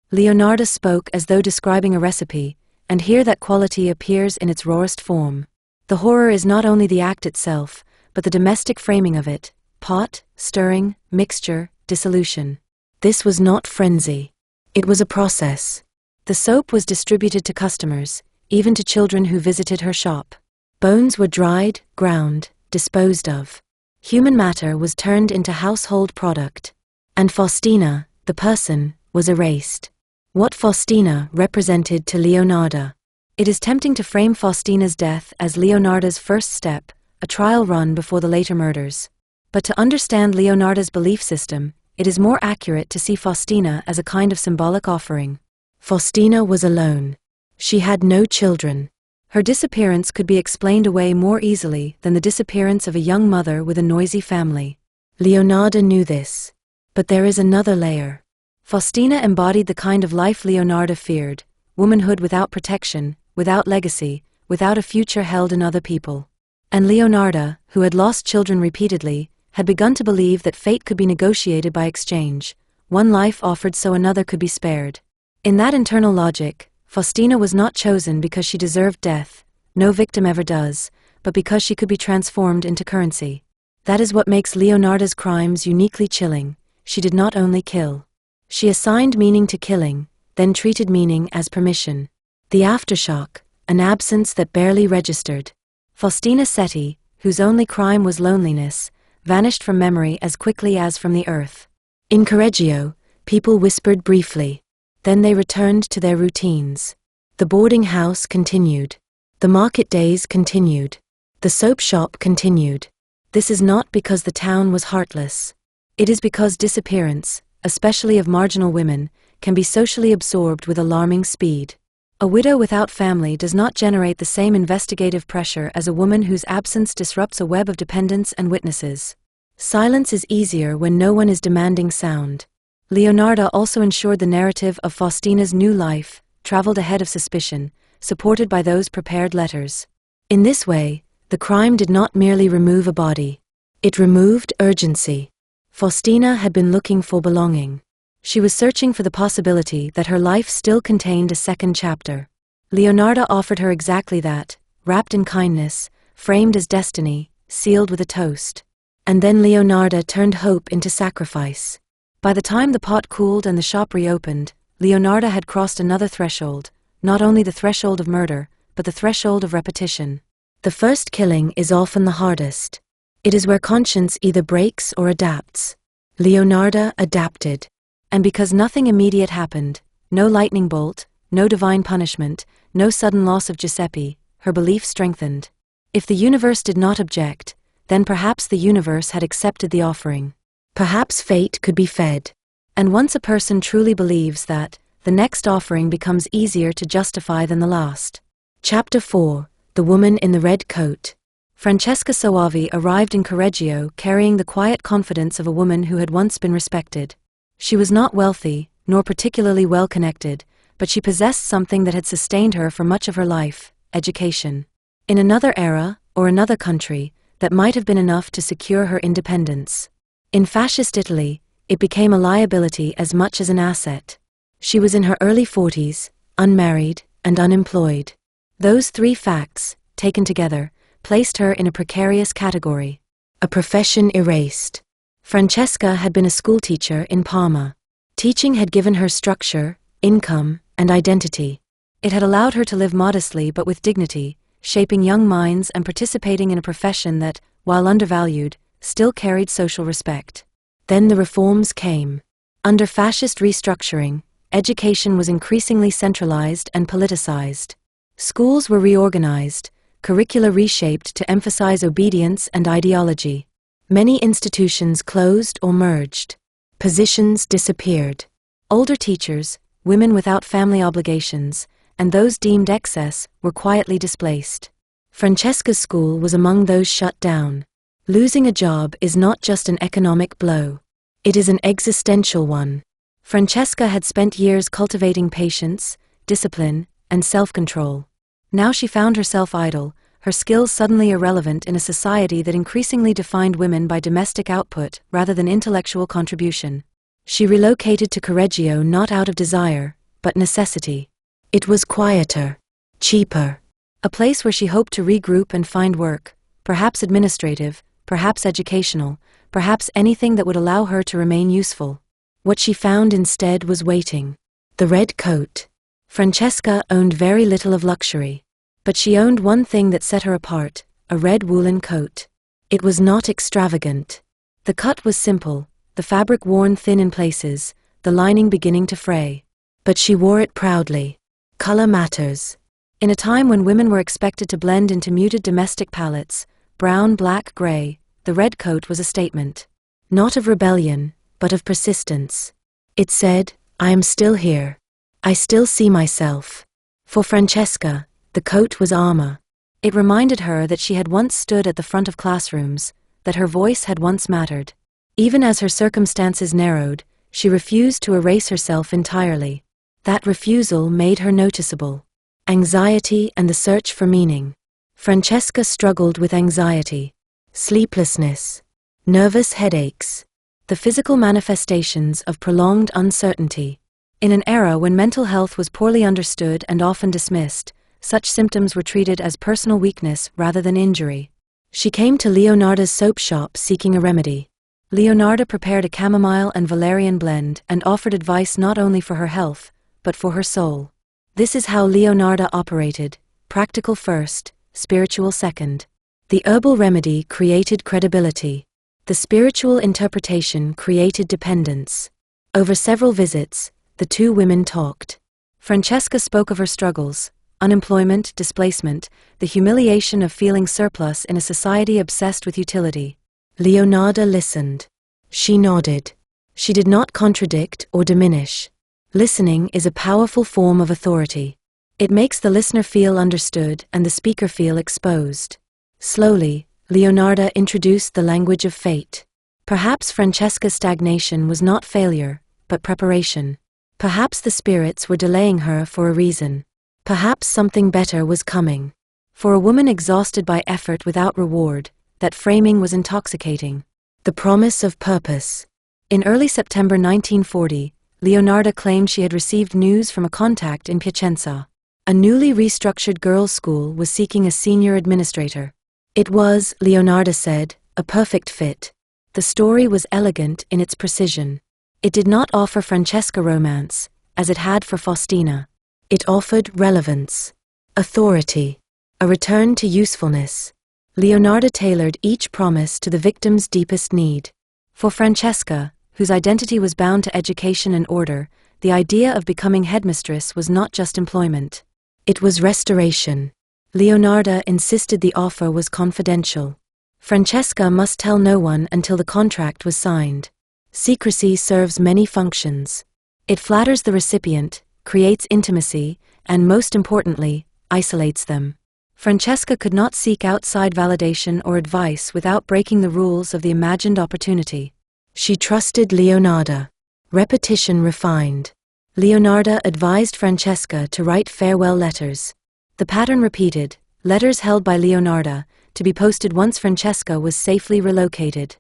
Leonarda spoke as though describing a recipe, and here that quality appears in its rawest form. The horror is not only the act itself, but the domestic framing of it: pot, stirring, mixture, dissolution. This was not frenzy. It was a process. The soap was distributed to customers, even to children who visited her shop. Bones were dried, ground, disposed of. Human matter was turned into household product. And Faustina, the person, was erased. What Faustina represented to Leonarda. It is tempting to frame Faustina's death as Leonarda's first step, a trial run before the later murders. But to understand Leonarda's belief system, it is more accurate to see Faustina as a kind of symbolic offering. Faustina was alone. She had no children. Her disappearance could be explained away more easily than the disappearance of a young mother with a noisy family. Leonarda knew this. But there is another layer. Faustina embodied the kind of life Leonarda feared: womanhood without protection, without legacy, without a future held in other people. And Leonarda, who had lost children repeatedly, had begun to believe that fate could be negotiated by exchange, one life offered so another could be spared. In that internal logic, Faustina was not chosen because she deserved death, no victim ever does, but because she could be transformed into currency. That is what makes Leonarda's crimes uniquely chilling. She did not only kill. She assigned meaning to killing, then treated meaning as permission. The aftershock, an absence that barely registered. Faustina Setti, whose only crime was loneliness, vanished from memory as quickly as from the earth. In Correggio, people whispered briefly. Then they returned to their routines. The boarding house continued. The market days continued. The soap shop continued. This is not because the town was heartless. It is because disappearance, especially of marginal women, can be socially absorbed with alarming speed. A widow without family does not generate the same investigative pressure as a woman whose absence disrupts a web of dependents and witnesses. Silence is easier when no one is demanding sound. Leonarda also ensured the narrative of Faustina's new life traveled ahead of suspicion, supported by those prepared letters. In this way, the crime did not merely remove a body. It removed urgency. Faustina had been looking for belonging. She was searching for the possibility that her life still contained a second chapter. Leonarda offered her exactly that, wrapped in kindness, framed as destiny, sealed with a toast. And then Leonarda turned hope into sacrifice. By the time the pot cooled and the shop reopened, Leonarda had crossed another threshold, not only the threshold of murder, but the threshold of repetition. The first killing is often the hardest. It is where conscience either breaks or adapts. Leonarda adapted. And because nothing immediate happened, no lightning bolt, no divine punishment, no sudden loss of Giuseppe, her belief strengthened. If the universe did not object, then perhaps the universe had accepted the offering. Perhaps fate could be fed. And once a person truly believes that, the next offering becomes easier to justify than the last. Chapter 4: The Woman in the Red Coat. Francesca Soavi arrived in Correggio carrying the quiet confidence of a woman who had once been respected. She was not wealthy, nor particularly well-connected, but she possessed something that had sustained her for much of her life: education. In another era, or another country, that might have been enough to secure her independence. In fascist Italy, it became a liability as much as an asset. She was in her early 40s, unmarried, and unemployed. Those three facts, taken together, placed her in a precarious category. A profession erased. Francesca had been a schoolteacher in Parma. Teaching had given her structure, income, and identity. It had allowed her to live modestly but with dignity, shaping young minds and participating in a profession that, while undervalued, still carried social respect. Then the reforms came. Under fascist restructuring, education was increasingly centralized and politicized. Schools were reorganized, curricula reshaped to emphasize obedience and ideology. Many institutions closed or merged. Positions disappeared. Older teachers, women without family obligations, and those deemed excess were quietly displaced. Francesca's school was among those shut down. Losing a job is not just an economic blow. It is an existential one. Francesca had spent years cultivating patience, discipline, and self-control. Now she found herself idle, her skills suddenly irrelevant in a society that increasingly defined women by domestic output rather than intellectual contribution. She relocated to Correggio not out of desire, but necessity. It was quieter, cheaper, a place where she hoped to regroup and find work, perhaps administrative, perhaps educational, perhaps anything that would allow her to remain useful. What she found instead was waiting. The red coat. Francesca owned very little of luxury. But she owned one thing that set her apart, a red woolen coat. It was not extravagant. The cut was simple, the fabric worn thin in places, the lining beginning to fray. But she wore it proudly. Color matters. In a time when women were expected to blend into muted domestic palettes, brown, black, gray, the red coat was a statement. Not of rebellion, but of persistence. It said, I am still here. I still see myself. For Francesca, the coat was armor. It reminded her that she had once stood at the front of classrooms, that her voice had once mattered. Even as her circumstances narrowed, she refused to erase herself entirely. That refusal made her noticeable. Anxiety and the search for meaning. Francesca struggled with anxiety, sleeplessness, nervous headaches, the physical manifestations of prolonged uncertainty. In an era when mental health was poorly understood and often dismissed, such symptoms were treated as personal weakness rather than injury. She came to Leonarda's soap shop seeking a remedy. Leonarda prepared a chamomile and valerian blend and offered advice not only for her health, but for her soul. This is how Leonarda operated: practical first, spiritual second. The herbal remedy created credibility. The spiritual interpretation created dependence. Over several visits, the two women talked. Francesca spoke of her struggles: unemployment, displacement, the humiliation of feeling surplus in a society obsessed with utility. Leonarda listened. She nodded. She did not contradict or diminish. Listening is a powerful form of authority. It makes the listener feel understood and the speaker feel exposed. Slowly, Leonarda introduced the language of fate. Perhaps Francesca's stagnation was not failure, but preparation. Perhaps the spirits were delaying her for a reason. Perhaps something better was coming. For a woman exhausted by effort without reward, that framing was intoxicating. The promise of purpose. In early September 1940, Leonarda claimed she had received news from a contact in Piacenza. A newly restructured girls' school was seeking a senior administrator. It was, Leonarda said, a perfect fit. The story was elegant in its precision. It did not offer Francesca romance, as it had for Faustina. It offered relevance, authority, a return to usefulness. Leonarda tailored each promise to the victim's deepest need. For Francesca, whose identity was bound to education and order, the idea of becoming headmistress was not just employment. It was restoration. Leonarda insisted the offer was confidential. Francesca must tell no one until the contract was signed. Secrecy serves many functions. It flatters the recipient, creates intimacy, and most importantly, isolates them. Francesca could not seek outside validation or advice without breaking the rules of the imagined opportunity. She trusted Leonarda. Repetition refined. Leonarda advised Francesca to write farewell letters. The pattern repeated, letters held by Leonarda, to be posted once Francesca was safely relocated.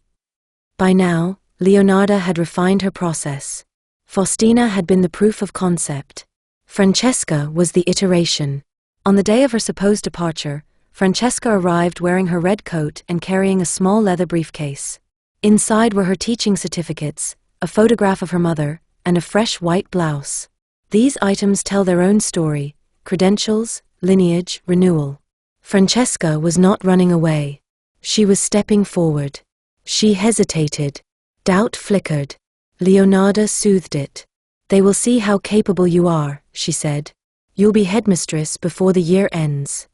By now, Leonarda had refined her process. Faustina had been the proof of concept. Francesca was the iteration. On the day of her supposed departure, Francesca arrived wearing her red coat and carrying a small leather briefcase. Inside were her teaching certificates, a photograph of her mother, and a fresh white blouse. These items tell their own story: credentials, lineage, renewal. Francesca was not running away. She was stepping forward. She hesitated. Doubt flickered. Leonarda soothed it. They will see how capable you are, she said. You'll be headmistress before the year ends.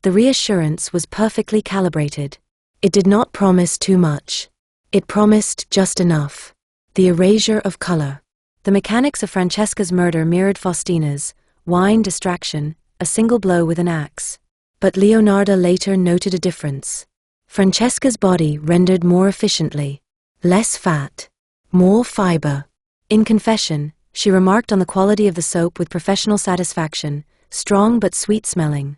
The reassurance was perfectly calibrated. It did not promise too much. It promised just enough. The erasure of color. The mechanics of Francesca's murder mirrored Faustina's: wine, distraction, a single blow with an axe. But Leonarda later noted a difference. Francesca's body rendered more efficiently. Less fat. More fiber. In confession, she remarked on the quality of the soap with professional satisfaction: strong but sweet-smelling.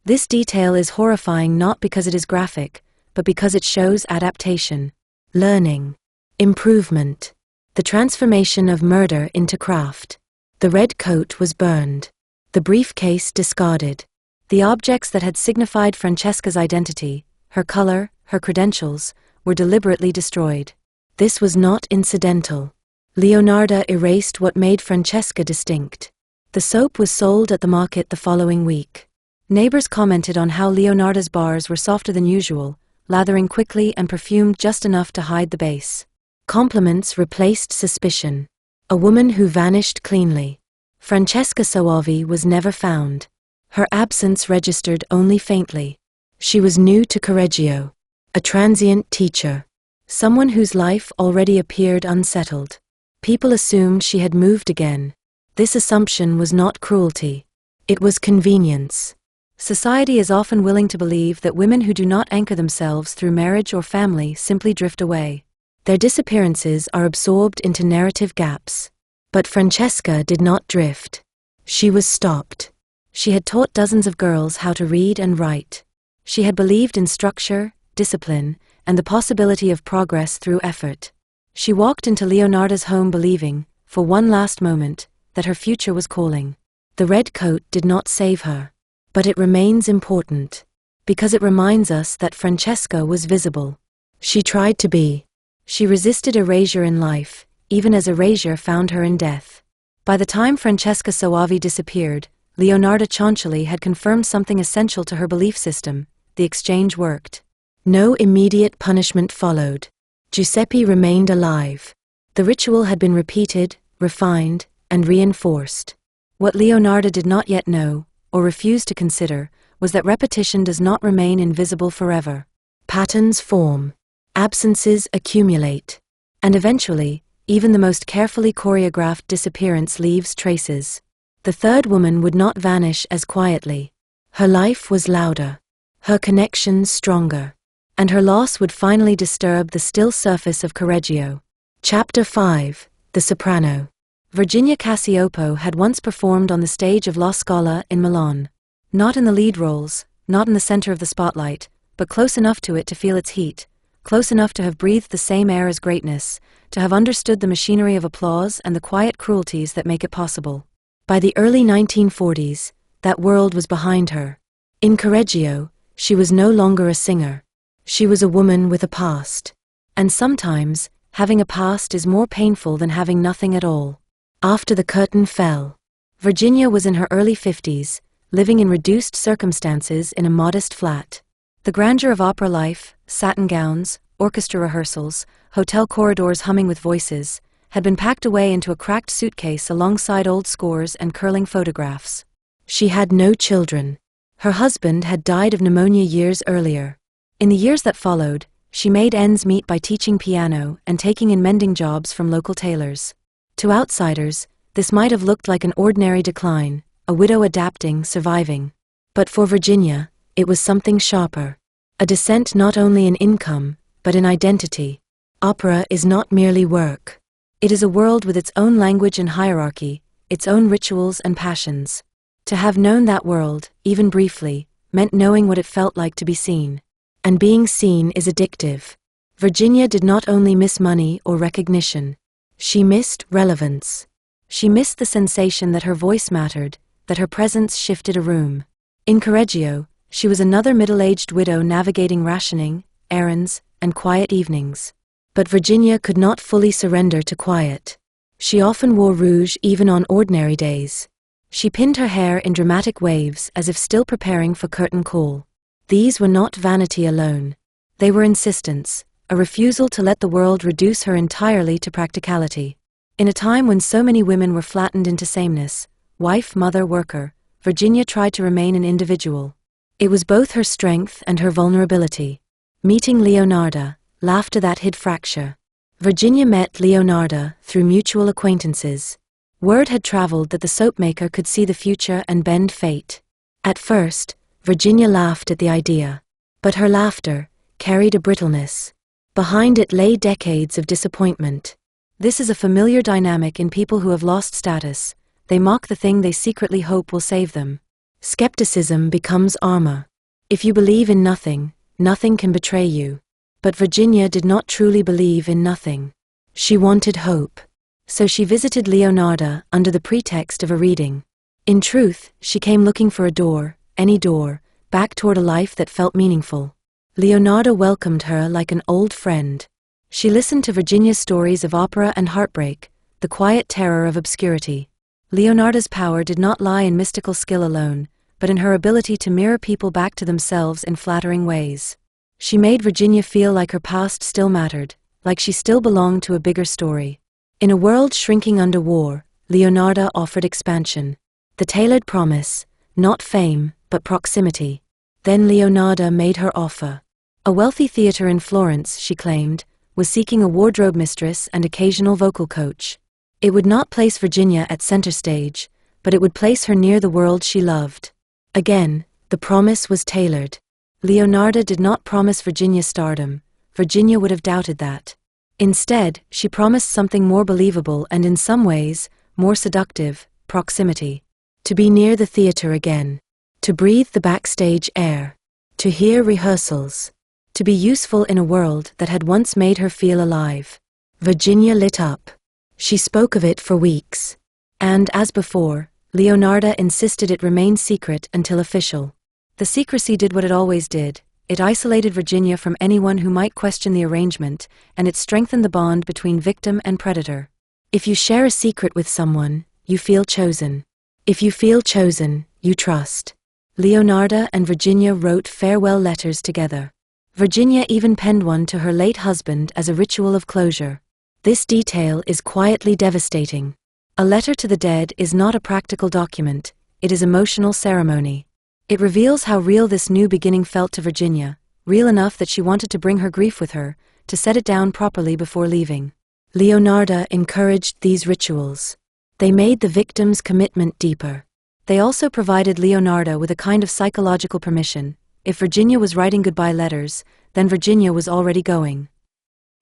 This detail is horrifying not because it is graphic, but because it shows adaptation, learning, improvement, the transformation of murder into craft. The red coat was burned. The briefcase discarded. The objects that had signified Francesca's identity, her color, her credentials, were deliberately destroyed. This was not incidental. Leonarda erased what made Francesca distinct. The soap was sold at the market the following week. Neighbors commented on how Leonarda's bars were softer than usual, lathering quickly and perfumed just enough to hide the base. Compliments replaced suspicion. A woman who vanished cleanly. Francesca Soavi was never found. Her absence registered only faintly. She was new to Correggio. A transient teacher. Someone whose life already appeared unsettled. People assumed she had moved again. This assumption was not cruelty. It was convenience. Society is often willing to believe that women who do not anchor themselves through marriage or family simply drift away. Their disappearances are absorbed into narrative gaps. But Francesca did not drift. She was stopped. She had taught dozens of girls how to read and write. She had believed in structure, discipline, and the possibility of progress through effort. She walked into Leonarda's home believing, for one last moment, that her future was calling. The red coat did not save her. But it remains important. Because it reminds us that Francesca was visible. She tried to be. She resisted erasure in life, even as erasure found her in death. By the time Francesca Soavi disappeared, Leonarda Cianciulli had confirmed something essential to her belief system: the exchange worked. No immediate punishment followed. Giuseppe remained alive. The ritual had been repeated, refined, and reinforced. What Leonarda did not yet know, or refused to consider, was that repetition does not remain invisible forever. Patterns form. Absences accumulate. And eventually, even the most carefully choreographed disappearance leaves traces. The third woman would not vanish as quietly. Her life was louder. Her connections stronger. And her loss would finally disturb the still surface of Correggio. Chapter 5. The Soprano. Virginia Cassiopo had once performed on the stage of La Scala in Milan. Not in the lead roles, not in the center of the spotlight, but close enough to it to feel its heat, close enough to have breathed the same air as greatness, to have understood the machinery of applause and the quiet cruelties that make it possible. By the early 1940s, that world was behind her. In Correggio, she was no longer a singer. She was a woman with a past. And sometimes, having a past is more painful than having nothing at all. After the curtain fell, Virginia was in her early 50s, living in reduced circumstances in a modest flat. The grandeur of opera life, satin gowns, orchestra rehearsals, hotel corridors humming with voices, had been packed away into a cracked suitcase alongside old scores and curling photographs. She had no children. Her husband had died of pneumonia years earlier. In the years that followed, she made ends meet by teaching piano and taking in mending jobs from local tailors. To outsiders, this might have looked like an ordinary decline, a widow adapting, surviving. But for Virginia, it was something sharper. A descent not only in income, but in identity. Opera is not merely work. It is a world with its own language and hierarchy, its own rituals and passions. To have known that world, even briefly, meant knowing what it felt like to be seen. And being seen is addictive. Virginia did not only miss money or recognition. She missed relevance. She missed the sensation that her voice mattered, that her presence shifted a room. In Correggio, she was another middle-aged widow navigating rationing, errands, and quiet evenings. But Virginia could not fully surrender to quiet. She often wore rouge even on ordinary days. She pinned her hair in dramatic waves as if still preparing for curtain call. These were not vanity alone. They were insistence. A refusal to let the world reduce her entirely to practicality. In a time when so many women were flattened into sameness, wife, mother, worker, Virginia tried to remain an individual. It was both her strength and her vulnerability. Meeting Leonarda, laughter that hid fracture. Virginia met Leonarda through mutual acquaintances. Word had traveled that the soapmaker could see the future and bend fate. At first, Virginia laughed at the idea. But her laughter carried a brittleness. Behind it lay decades of disappointment. This is a familiar dynamic in people who have lost status. They mock the thing they secretly hope will save them. Skepticism becomes armor. If you believe in nothing, nothing can betray you. But Virginia did not truly believe in nothing. She wanted hope. So she visited Leonarda under the pretext of a reading. In truth, she came looking for a door, any door, back toward a life that felt meaningful. Leonarda welcomed her like an old friend. She listened to Virginia's stories of opera and heartbreak, the quiet terror of obscurity. Leonarda's power did not lie in mystical skill alone, but in her ability to mirror people back to themselves in flattering ways. She made Virginia feel like her past still mattered, like she still belonged to a bigger story. In a world shrinking under war, Leonarda offered expansion. The tailored promise, not fame, but proximity. Then Leonarda made her offer. A wealthy theater in Florence, she claimed, was seeking a wardrobe mistress and occasional vocal coach. It would not place Virginia at center stage, but it would place her near the world she loved. Again, the promise was tailored. Leonarda did not promise Virginia stardom. Virginia would have doubted that. Instead, she promised something more believable and in some ways, more seductive: proximity. To be near the theater again. To breathe the backstage air. To hear rehearsals. To be useful in a world that had once made her feel alive. Virginia lit up. She spoke of it for weeks. And, as before, Leonarda insisted it remain secret until official. The secrecy did what it always did. It isolated Virginia from anyone who might question the arrangement, and it strengthened the bond between victim and predator. If you share a secret with someone, you feel chosen. If you feel chosen, you trust. Leonarda and Virginia wrote farewell letters together. Virginia even penned one to her late husband as a ritual of closure. This detail is quietly devastating. A letter to the dead is not a practical document, it is emotional ceremony. It reveals how real this new beginning felt to Virginia, real enough that she wanted to bring her grief with her, to set it down properly before leaving. Leonarda encouraged these rituals. They made the victim's commitment deeper. They also provided Leonarda with a kind of psychological permission. If Virginia was writing goodbye letters, then Virginia was already going.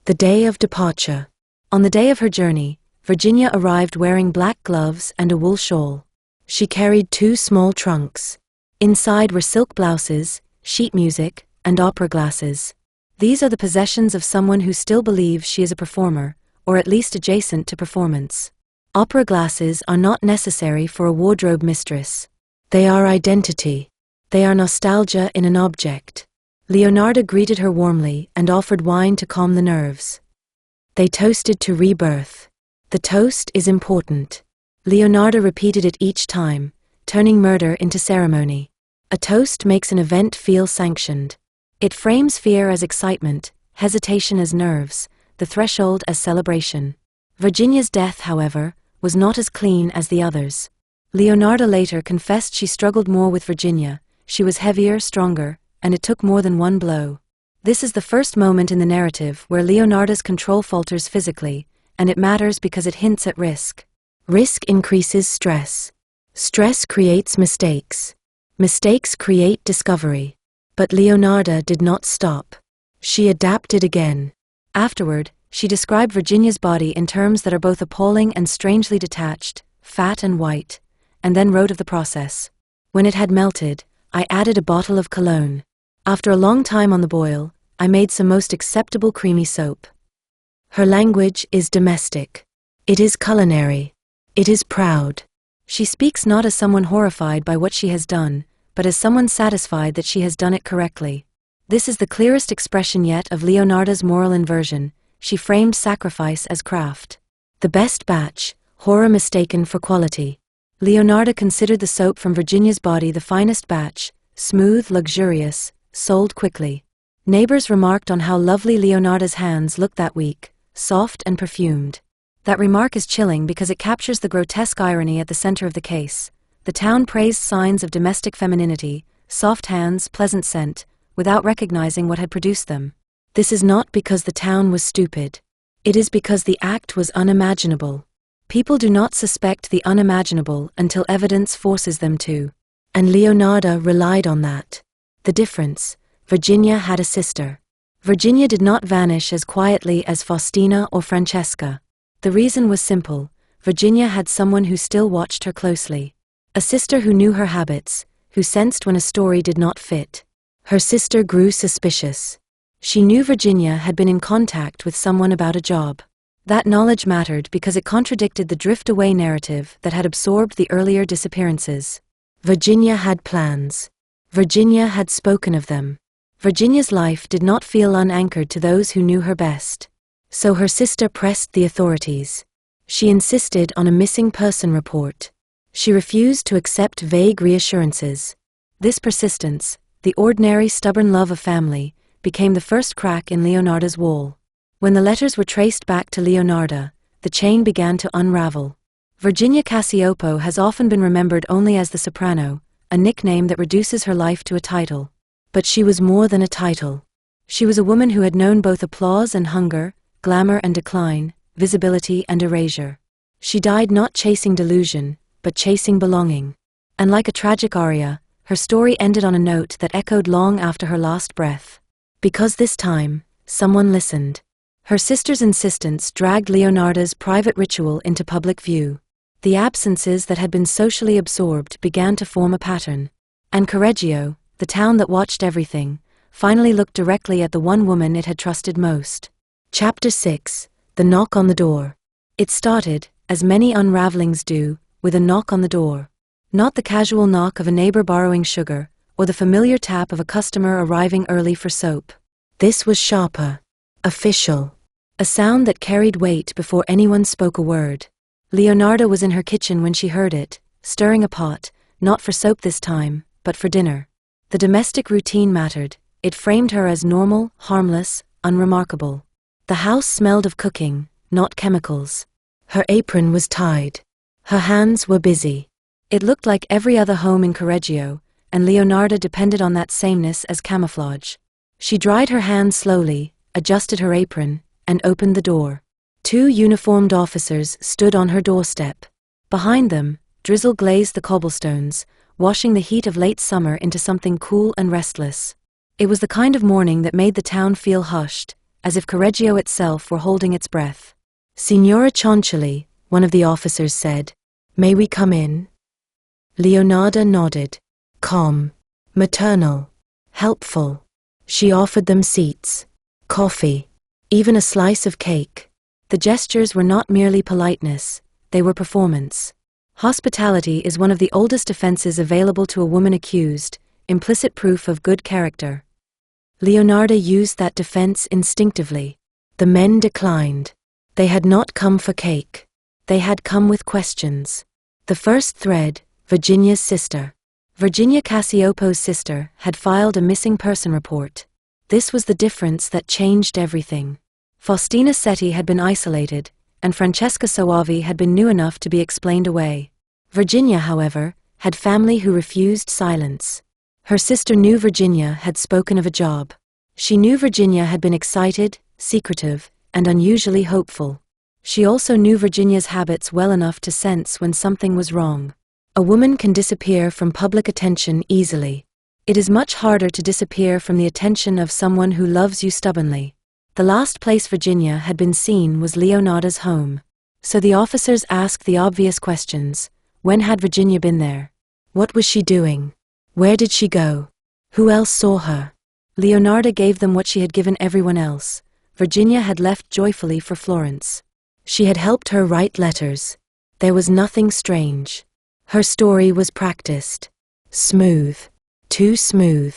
The day of departure. On the day of her journey, Virginia arrived wearing black gloves and a wool shawl. She carried 2 small trunks. Inside were silk blouses, sheet music, and opera glasses. These are the possessions of someone who still believes she is a performer, or at least adjacent to performance. Opera glasses are not necessary for a wardrobe mistress. They are identity. They are nostalgia in an object. Leonarda greeted her warmly and offered wine to calm the nerves. They toasted to rebirth. The toast is important. Leonarda repeated it each time, turning murder into ceremony. A toast makes an event feel sanctioned. It frames fear as excitement, hesitation as nerves, the threshold as celebration. Virginia's death, however, was not as clean as the others. Leonarda later confessed she struggled more with Virginia. She was heavier, stronger, and it took more than one blow. This is the first moment in the narrative where Leonarda's control falters physically, and it matters because it hints at risk. Risk increases stress. Stress creates mistakes. Mistakes create discovery. But Leonarda did not stop. She adapted again. Afterward, she described Virginia's body in terms that are both appalling and strangely detached, fat and white, and then wrote of the process. When it had melted, I added a bottle of cologne. After a long time on the boil, I made some most acceptable creamy soap. Her language is domestic. It is culinary. It is proud. She speaks not as someone horrified by what she has done, but as someone satisfied that she has done it correctly. This is the clearest expression yet of Leonarda's moral inversion. She framed sacrifice as craft. The best batch, horror mistaken for quality. Leonarda considered the soap from Virginia's body the finest batch, smooth, luxurious, sold quickly. Neighbors remarked on how lovely Leonarda's hands looked that week, soft and perfumed. That remark is chilling because it captures the grotesque irony at the center of the case. The town praised signs of domestic femininity, soft hands, pleasant scent, without recognizing what had produced them. This is not because the town was stupid. It is because the act was unimaginable. People do not suspect the unimaginable until evidence forces them to. And Leonarda relied on that. The difference: Virginia had a sister. Virginia did not vanish as quietly as Faustina or Francesca. The reason was simple: Virginia had someone who still watched her closely. A sister who knew her habits, who sensed when a story did not fit. Her sister grew suspicious. She knew Virginia had been in contact with someone about a job. That knowledge mattered because it contradicted the drift-away narrative that had absorbed the earlier disappearances. Virginia had plans. Virginia had spoken of them. Virginia's life did not feel unanchored to those who knew her best. So her sister pressed the authorities. She insisted on a missing person report. She refused to accept vague reassurances. This persistence, the ordinary stubborn love of family, became the first crack in Leonarda's wall. When the letters were traced back to Leonarda, the chain began to unravel. Virginia Cacioppo has often been remembered only as the soprano, a nickname that reduces her life to a title. But she was more than a title. She was a woman who had known both applause and hunger, glamour and decline, visibility and erasure. She died not chasing delusion, but chasing belonging. And like a tragic aria, her story ended on a note that echoed long after her last breath. Because this time, someone listened. Her sister's insistence dragged Leonarda's private ritual into public view. The absences that had been socially absorbed began to form a pattern. And Correggio, the town that watched everything, finally looked directly at the one woman it had trusted most. Chapter 6: The Knock on the Door. It started, as many unravelings do, with a knock on the door. Not the casual knock of a neighbor borrowing sugar, or the familiar tap of a customer arriving early for soap. This was sharper. Official. A sound that carried weight before anyone spoke a word. Leonarda was in her kitchen when she heard it, stirring a pot, not for soap this time, but for dinner. The domestic routine mattered. It framed her as normal, harmless, unremarkable. The house smelled of cooking, not chemicals. Her apron was tied. Her hands were busy. It looked like every other home in Correggio, and Leonarda depended on that sameness as camouflage. She dried her hands slowly, adjusted her apron, and opened the door. 2 uniformed officers stood on her doorstep. Behind them, drizzle glazed the cobblestones, washing the heat of late summer into something cool and restless. It was the kind of morning that made the town feel hushed, as if Correggio itself were holding its breath. "Signora Cianciulli," one of the officers said. "May we come in?" Leonarda nodded. Calm, maternal, helpful. She offered them seats, coffee, even a slice of cake. The gestures were not merely politeness, they were performance. Hospitality is one of the oldest defenses available to a woman accused, implicit proof of good character. Leonarda used that defense instinctively. The men declined. They had not come for cake. They had come with questions. The first thread: Virginia's sister. Virginia Cacioppo's sister had filed a missing person report. This was the difference that changed everything. Faustina Setti had been isolated, and Francesca Soavi had been new enough to be explained away. Virginia, however, had family who refused silence. Her sister knew Virginia had spoken of a job. She knew Virginia had been excited, secretive, and unusually hopeful. She also knew Virginia's habits well enough to sense when something was wrong. A woman can disappear from public attention easily. It is much harder to disappear from the attention of someone who loves you stubbornly. The last place Virginia had been seen was Leonarda's home. So the officers asked the obvious questions. When had Virginia been there? What was she doing? Where did she go? Who else saw her? Leonarda gave them what she had given everyone else. Virginia had left joyfully for Florence. She had helped her write letters. There was nothing strange. Her story was practiced. Smooth. Too smooth.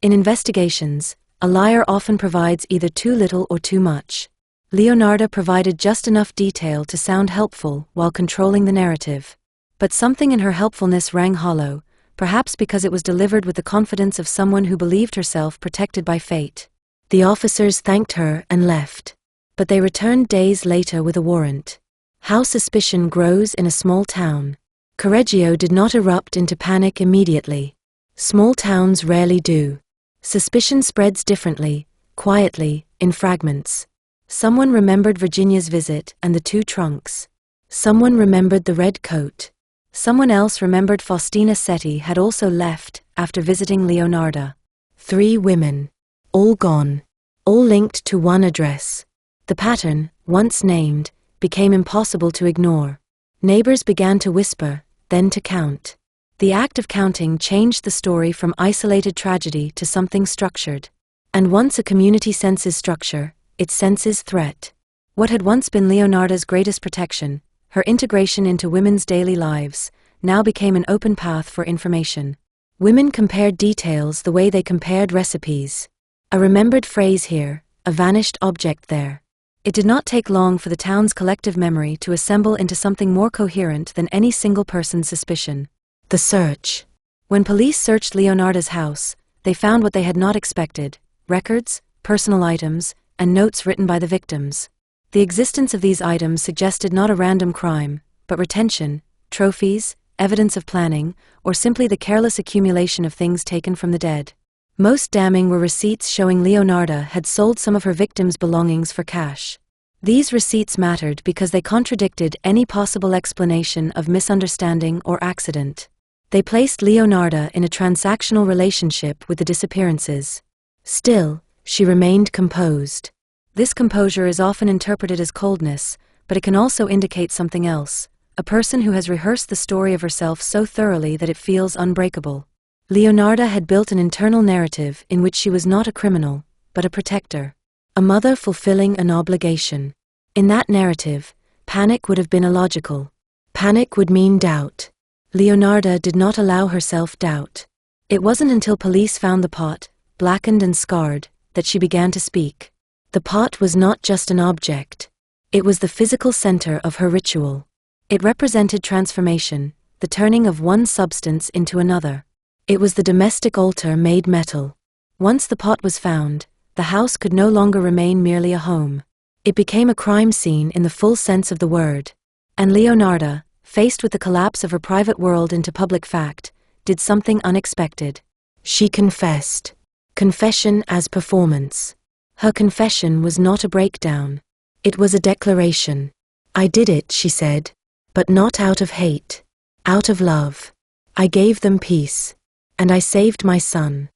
In investigations, a liar often provides either too little or too much. Leonarda provided just enough detail to sound helpful while controlling the narrative. But something in her helpfulness rang hollow, perhaps because it was delivered with the confidence of someone who believed herself protected by fate. The officers thanked her and left. But they returned days later with a warrant. How suspicion grows in a small town. Correggio did not erupt into panic immediately. Small towns rarely do. Suspicion spreads differently, quietly, in fragments. Someone remembered Virginia's visit and the 2 trunks. Someone remembered the red coat. Someone else remembered Faustina Setti had also left after visiting Leonarda. 3 women. All gone. All linked to one address. The pattern, once named, became impossible to ignore. Neighbors began to whisper, then to count. The act of counting changed the story from isolated tragedy to something structured. And once a community senses structure, it senses threat. What had once been Leonarda's greatest protection, her integration into women's daily lives, now became an open path for information. Women compared details the way they compared recipes. A remembered phrase here, a vanished object there. It did not take long for the town's collective memory to assemble into something more coherent than any single person's suspicion. The search. When police searched Leonarda's house, they found what they had not expected: records, personal items, and notes written by the victims. The existence of these items suggested not a random crime, but retention, trophies, evidence of planning, or simply the careless accumulation of things taken from the dead. Most damning were receipts showing Leonarda had sold some of her victims' belongings for cash. These receipts mattered because they contradicted any possible explanation of misunderstanding or accident. They placed Leonarda in a transactional relationship with the disappearances. Still, she remained composed. This composure is often interpreted as coldness, but it can also indicate something else: a person who has rehearsed the story of herself so thoroughly that it feels unbreakable. Leonarda had built an internal narrative in which she was not a criminal, but a protector. A mother fulfilling an obligation. In that narrative, panic would have been illogical. Panic would mean doubt. Leonarda did not allow herself doubt. It wasn't until police found the pot, blackened and scarred, that she began to speak. The pot was not just an object. It was the physical center of her ritual. It represented transformation, the turning of one substance into another. It was the domestic altar made metal. Once the pot was found, the house could no longer remain merely a home. It became a crime scene in the full sense of the word. And Leonarda, faced with the collapse of her private world into public fact, did something unexpected. She confessed. Confession as performance. Her confession was not a breakdown. It was a declaration. I did it, she said. But not out of hate. Out of love. I gave them peace. And I saved my son.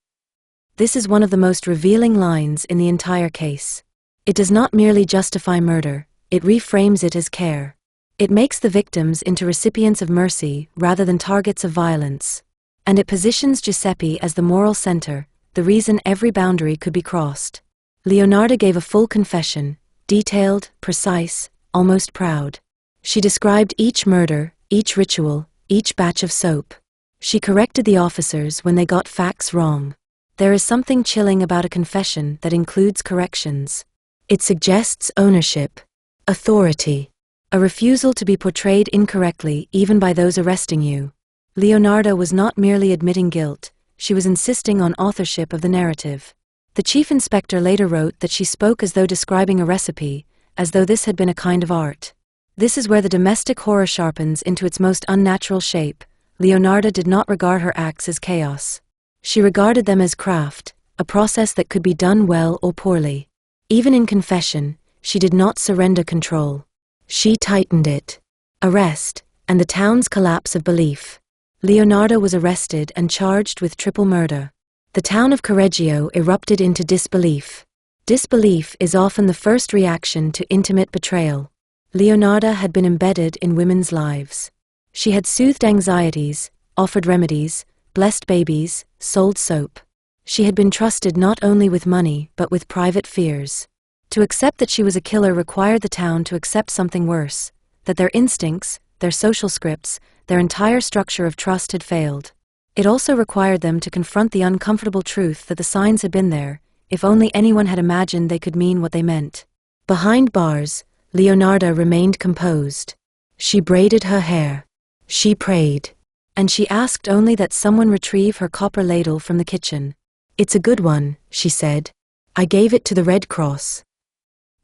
This is one of the most revealing lines in the entire case. It does not merely justify murder, it reframes it as care. It makes the victims into recipients of mercy rather than targets of violence. And it positions Giuseppe as the moral center, the reason every boundary could be crossed. Leonarda gave a full confession, detailed, precise, almost proud. She described each murder, each ritual, each batch of soap. She corrected the officers when they got facts wrong. There is something chilling about a confession that includes corrections. It suggests ownership, authority, a refusal to be portrayed incorrectly even by those arresting you. Leonarda was not merely admitting guilt, she was insisting on authorship of the narrative. The chief inspector later wrote that she spoke as though describing a recipe, as though this had been a kind of art. This is where the domestic horror sharpens into its most unnatural shape. Leonarda did not regard her acts as chaos. She regarded them as craft, a process that could be done well or poorly. Even in confession, she did not surrender control. She tightened it. Arrest, and the town's collapse of belief. Leonarda was arrested and charged with triple murder. The town of Correggio erupted into disbelief. Disbelief is often the first reaction to intimate betrayal. Leonarda had been embedded in women's lives. She had soothed anxieties, offered remedies, blessed babies, sold soap. She had been trusted not only with money but with private fears. To accept that she was a killer required the town to accept something worse, that their instincts, their social scripts, their entire structure of trust had failed. It also required them to confront the uncomfortable truth that the signs had been there, if only anyone had imagined they could mean what they meant. Behind bars, Leonarda remained composed. She braided her hair. She prayed. And she asked only that someone retrieve her copper ladle from the kitchen. It's a good one, she said. I gave it to the Red Cross.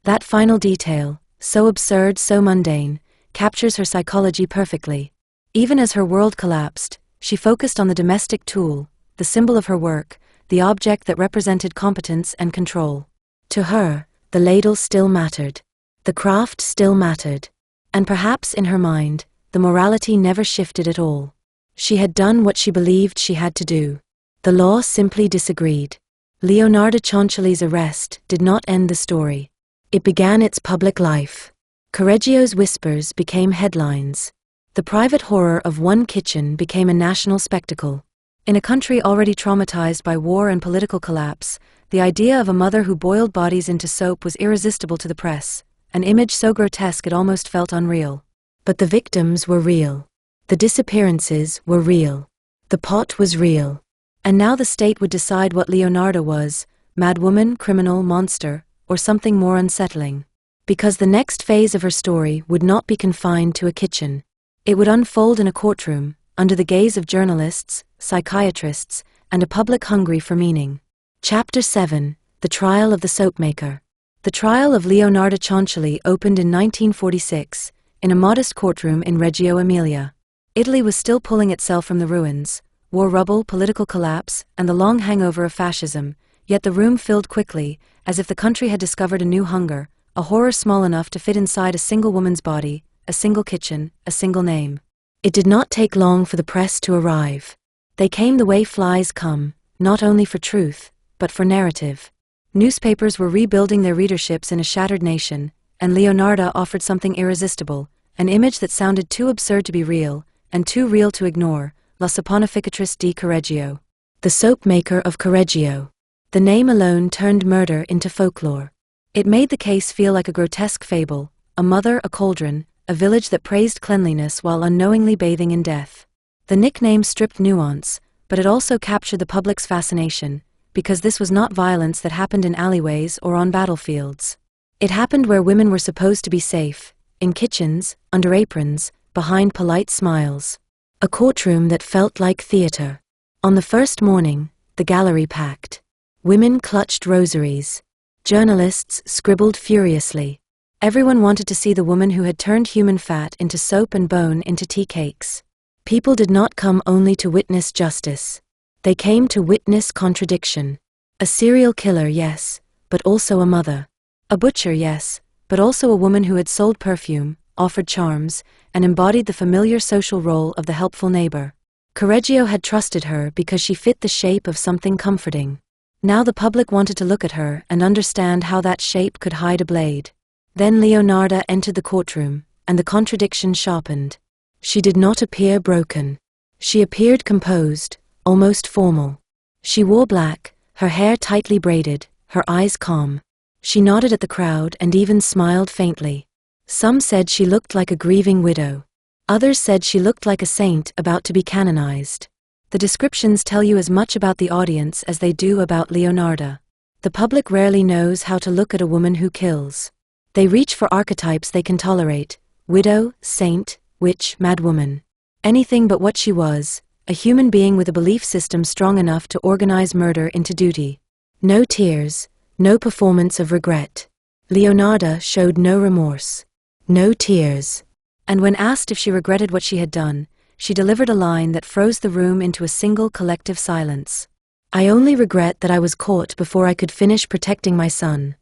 That final detail, so absurd, so mundane, captures her psychology perfectly. Even as her world collapsed, she focused on the domestic tool, the symbol of her work, the object that represented competence and control. To her, the ladle still mattered. The craft still mattered. And perhaps in her mind, the morality never shifted at all. She had done what she believed she had to do. The law simply disagreed. Leonarda Cianciulli's arrest did not end the story. It began its public life. Correggio's whispers became headlines. The private horror of one kitchen became a national spectacle. In a country already traumatized by war and political collapse, the idea of a mother who boiled bodies into soap was irresistible to the press, an image so grotesque it almost felt unreal. But the victims were real. The disappearances were real. The pot was real. And now the state would decide what Leonarda was, madwoman, criminal, monster, or something more unsettling. Because the next phase of her story would not be confined to a kitchen. It would unfold in a courtroom, under the gaze of journalists, psychiatrists, and a public hungry for meaning. Chapter 7: The Trial of the Soapmaker. The trial of Leonarda Cianciulli opened in 1946, in a modest courtroom in Reggio Emilia. Italy was still pulling itself from the ruins, war rubble, political collapse, and the long hangover of fascism, yet the room filled quickly, as if the country had discovered a new hunger, a horror small enough to fit inside a single woman's body, a single kitchen, a single name. It did not take long for the press to arrive. They came the way flies come, not only for truth, but for narrative. Newspapers were rebuilding their readerships in a shattered nation, and Leonarda offered something irresistible, an image that sounded too absurd to be real, and too real to ignore, La Saponificatrice di Correggio. The soap-maker of Correggio. The name alone turned murder into folklore. It made the case feel like a grotesque fable, a mother, a cauldron, a village that praised cleanliness while unknowingly bathing in death. The nickname stripped nuance, but it also captured the public's fascination, because this was not violence that happened in alleyways or on battlefields. It happened where women were supposed to be safe, in kitchens, under aprons, behind polite smiles. A courtroom that felt like theater. On the first morning, the gallery packed. Women clutched rosaries. Journalists scribbled furiously. Everyone wanted to see the woman who had turned human fat into soap and bone into tea cakes. People did not come only to witness justice. They came to witness contradiction. A serial killer, yes, but also a mother. A butcher, yes, but also a woman who had sold perfume, offered charms, and embodied the familiar social role of the helpful neighbor. Correggio had trusted her because she fit the shape of something comforting. Now the public wanted to look at her and understand how that shape could hide a blade. Then Leonarda entered the courtroom, and the contradiction sharpened. She did not appear broken. She appeared composed, almost formal. She wore black, her hair tightly braided, her eyes calm. She nodded at the crowd and even smiled faintly. Some said she looked like a grieving widow. Others said she looked like a saint about to be canonized. The descriptions tell you as much about the audience as they do about Leonarda. The public rarely knows how to look at a woman who kills. They reach for archetypes they can tolerate: widow, saint, witch, madwoman. Anything but what she was, a human being with a belief system strong enough to organize murder into duty. No tears, no performance of regret. Leonarda showed no remorse. No tears. And when asked if she regretted what she had done, she delivered a line that froze the room into a single collective silence. "I only regret that I was caught before I could finish protecting my son."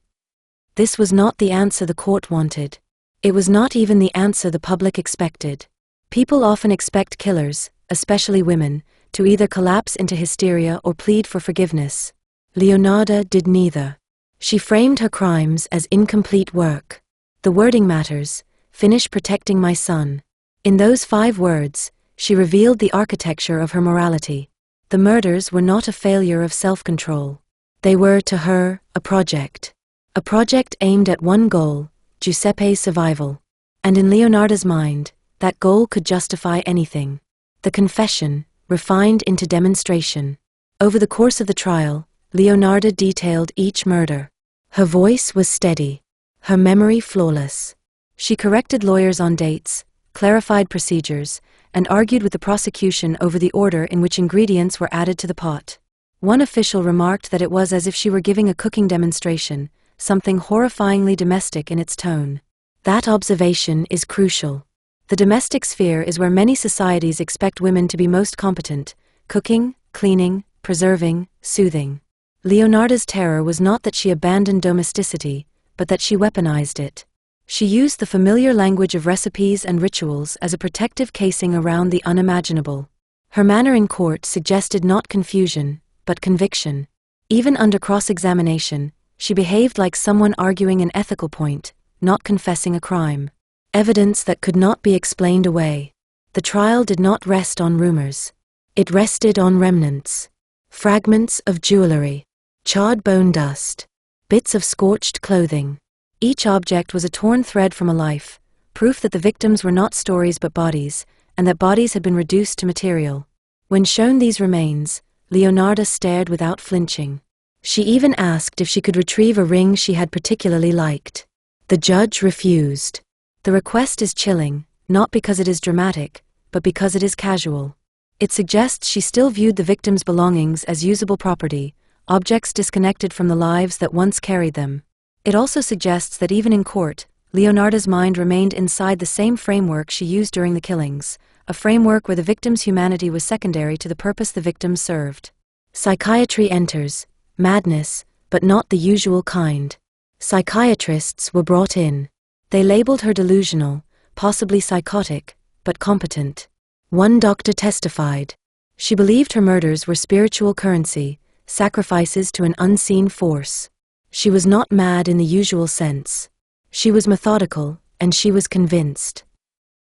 This was not the answer the court wanted. It was not even the answer the public expected. People often expect killers, especially women, to either collapse into hysteria or plead for forgiveness. Leonarda did neither. She framed her crimes as incomplete work. The wording matters: finish protecting my son. In those 5 words, she revealed the architecture of her morality. The murders were not a failure of self-control. They were, to her, a project. A project aimed at one goal: Giuseppe's survival. And in Leonarda's mind, that goal could justify anything. The confession, refined into demonstration. Over the course of the trial, Leonarda detailed each murder. Her voice was steady. Her memory flawless. She corrected lawyers on dates, clarified procedures, and argued with the prosecution over the order in which ingredients were added to the pot. One official remarked that it was as if she were giving a cooking demonstration, something horrifyingly domestic in its tone. That observation is crucial. The domestic sphere is where many societies expect women to be most competent: cooking, cleaning, preserving, soothing. Leonarda's terror was not that she abandoned domesticity, but that she weaponized it. She used the familiar language of recipes and rituals as a protective casing around the unimaginable. Her manner in court suggested not confusion, but conviction. Even under cross-examination, she behaved like someone arguing an ethical point, not confessing a crime. Evidence that could not be explained away. The trial did not rest on rumors. It rested on remnants. Fragments of jewelry, charred bone dust, bits of scorched clothing. Each object was a torn thread from a life, proof that the victims were not stories but bodies, and that bodies had been reduced to material. When shown these remains, Leonarda stared without flinching. She even asked if she could retrieve a ring she had particularly liked. The judge refused. The request is chilling, not because it is dramatic, but because it is casual. It suggests she still viewed the victims' belongings as usable property, objects disconnected from the lives that once carried them. It also suggests that even in court, Leonarda's mind remained inside the same framework she used during the killings, a framework where the victim's humanity was secondary to the purpose the victims served. Psychiatry enters. Madness, but not the usual kind. Psychiatrists were brought in. They labeled her delusional, possibly psychotic, but competent. One doctor testified. She believed her murders were spiritual currency, sacrifices to an unseen force. She was not mad in the usual sense. She was methodical, and she was convinced.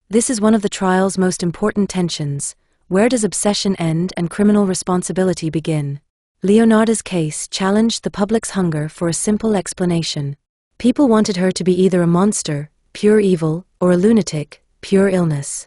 This is one of the trial's most important tensions. Where does obsession end and criminal responsibility begin? Leonarda's case challenged the public's hunger for a simple explanation. People wanted her to be either a monster, pure evil, or a lunatic, pure illness.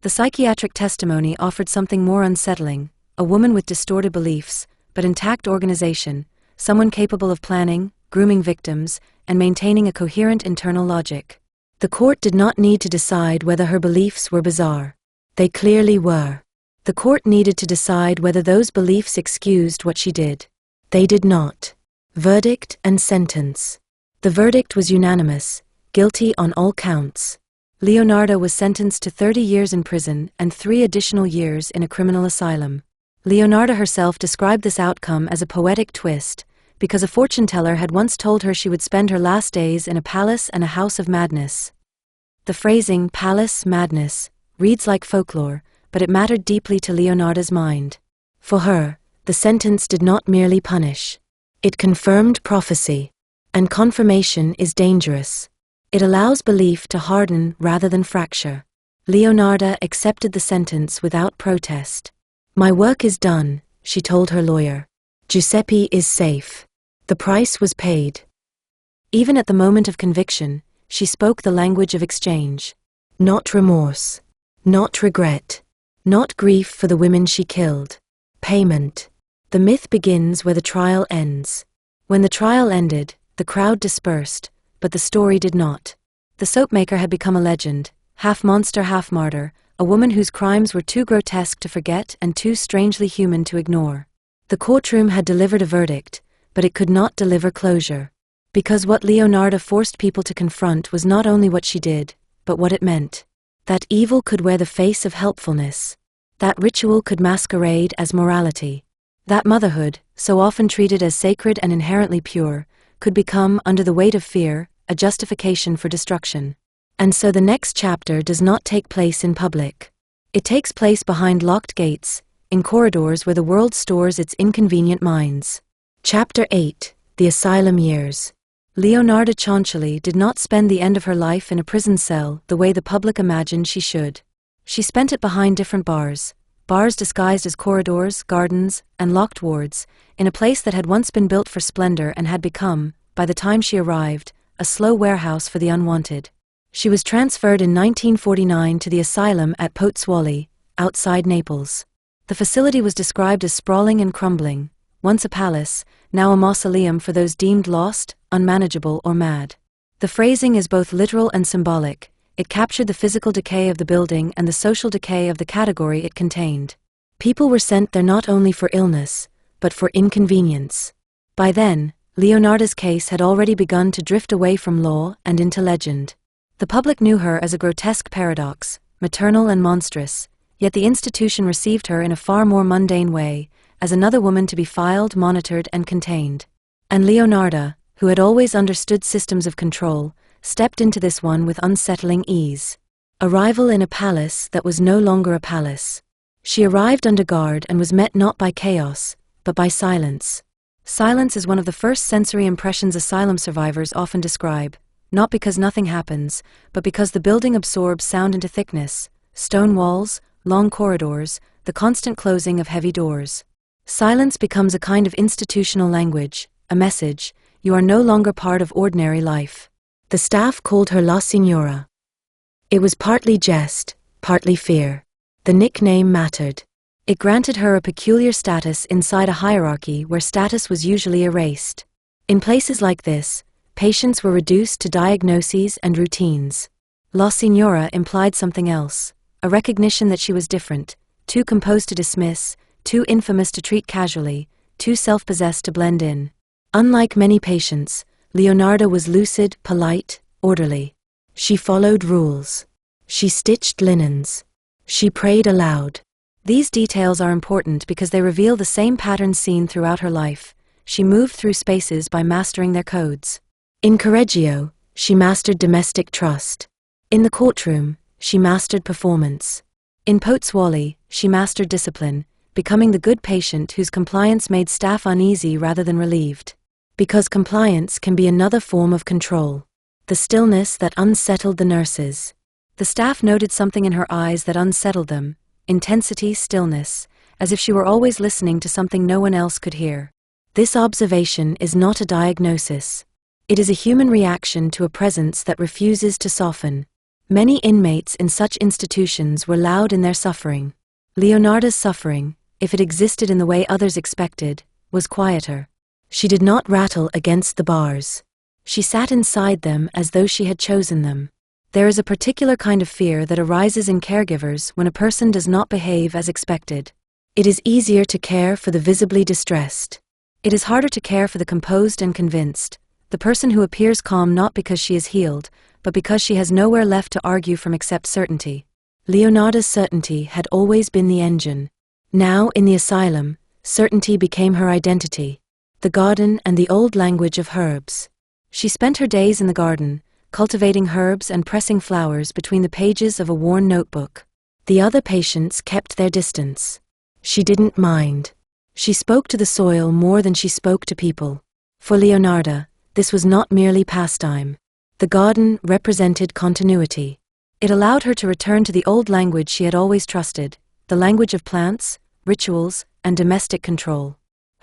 The psychiatric testimony offered something more unsettling: a woman with distorted beliefs, but intact organization, someone capable of planning, grooming victims, and maintaining a coherent internal logic. The court did not need to decide whether her beliefs were bizarre. They clearly were. The court needed to decide whether those beliefs excused what she did. They did not. Verdict and sentence. The verdict was unanimous: guilty on all counts. Leonarda was sentenced to 30 years in prison and 3 additional years in a criminal asylum. Leonarda herself described this outcome as a poetic twist, because a fortune-teller had once told her she would spend her last days in a palace and a house of madness. The phrasing "palace madness" reads like folklore, but it mattered deeply to Leonarda's mind. For her, the sentence did not merely punish. It confirmed prophecy. And confirmation is dangerous. It allows belief to harden rather than fracture. Leonarda accepted the sentence without protest. "My work is done," she told her lawyer. "Giuseppe is safe." The price was paid. Even at the moment of conviction, she spoke the language of exchange. Not remorse. Not regret. Not grief for the women she killed. Payment. The myth begins where the trial ends. When the trial ended, the crowd dispersed, but the story did not. The soapmaker had become a legend, half monster, half martyr, a woman whose crimes were too grotesque to forget and too strangely human to ignore. The courtroom had delivered a verdict, but it could not deliver closure. Because what Leonarda forced people to confront was not only what she did, but what it meant. That evil could wear the face of helpfulness. That ritual could masquerade as morality. That motherhood, so often treated as sacred and inherently pure, could become, under the weight of fear, a justification for destruction. And so the next chapter does not take place in public. It takes place behind locked gates, in corridors where the world stores its inconvenient minds. Chapter 8: The Asylum Years. Leonarda Cianciulli did not spend the end of her life in a prison cell the way the public imagined she should. She spent it behind different bars disguised as corridors, gardens, and locked wards, in a place that had once been built for splendor and had become, by the time she arrived, a slow warehouse for the unwanted. She was transferred in 1949 to the asylum at Pozzuoli, outside Naples. The facility was described as sprawling and crumbling, once a palace, now a mausoleum for those deemed lost, unmanageable, or mad. The phrasing is both literal and symbolic. It captured the physical decay of the building and the social decay of the category it contained. People were sent there not only for illness, but for inconvenience. By then, Leonarda's case had already begun to drift away from law and into legend. The public knew her as a grotesque paradox, maternal and monstrous, yet the institution received her in a far more mundane way, as another woman to be filed, monitored, and contained. And Leonarda, who had always understood systems of control, stepped into this one with unsettling ease. Arrival in a palace that was no longer a palace. She arrived under guard and was met not by chaos, but by silence. Silence is one of the first sensory impressions asylum survivors often describe, not because nothing happens, but because the building absorbs sound into thickness, stone walls, long corridors, the constant closing of heavy doors. Silence becomes a kind of institutional language, a message: you are no longer part of ordinary life. The staff called her La Signora. It was partly jest, partly fear. The nickname mattered. It granted her a peculiar status inside a hierarchy where status was usually erased. In places like this, patients were reduced to diagnoses and routines. La Signora implied something else, a recognition that she was different, too composed to dismiss, too infamous to treat casually, too self-possessed to blend in. Unlike many patients, Leonarda was lucid, polite, orderly. She followed rules. She stitched linens. She prayed aloud. These details are important because they reveal the same patterns seen throughout her life. She moved through spaces by mastering their codes. In Correggio, she mastered domestic trust. In the courtroom, she mastered performance. In Pozzuoli, she mastered discipline, becoming the good patient whose compliance made staff uneasy rather than relieved. Because compliance can be another form of control. The stillness that unsettled the nurses. The staff noted something in her eyes that unsettled them. Intensity, stillness, as if she were always listening to something no one else could hear. This observation is not a diagnosis. It is a human reaction to a presence that refuses to soften. Many inmates in such institutions were loud in their suffering. Leonarda's suffering, if it existed in the way others expected, was quieter. She did not rattle against the bars. She sat inside them as though she had chosen them. There is a particular kind of fear that arises in caregivers when a person does not behave as expected. It is easier to care for the visibly distressed. It is harder to care for the composed and convinced, the person who appears calm not because she is healed, but because she has nowhere left to argue from except certainty. Leonarda's certainty had always been the engine. Now, in the asylum, certainty became her identity. The garden and the old language of herbs. She spent her days in the garden, cultivating herbs and pressing flowers between the pages of a worn notebook. The other patients kept their distance. She didn't mind. She spoke to the soil more than she spoke to people. For Leonarda, this was not merely pastime. The garden represented continuity. It allowed her to return to the old language she had always trusted, the language of plants, rituals, and domestic control.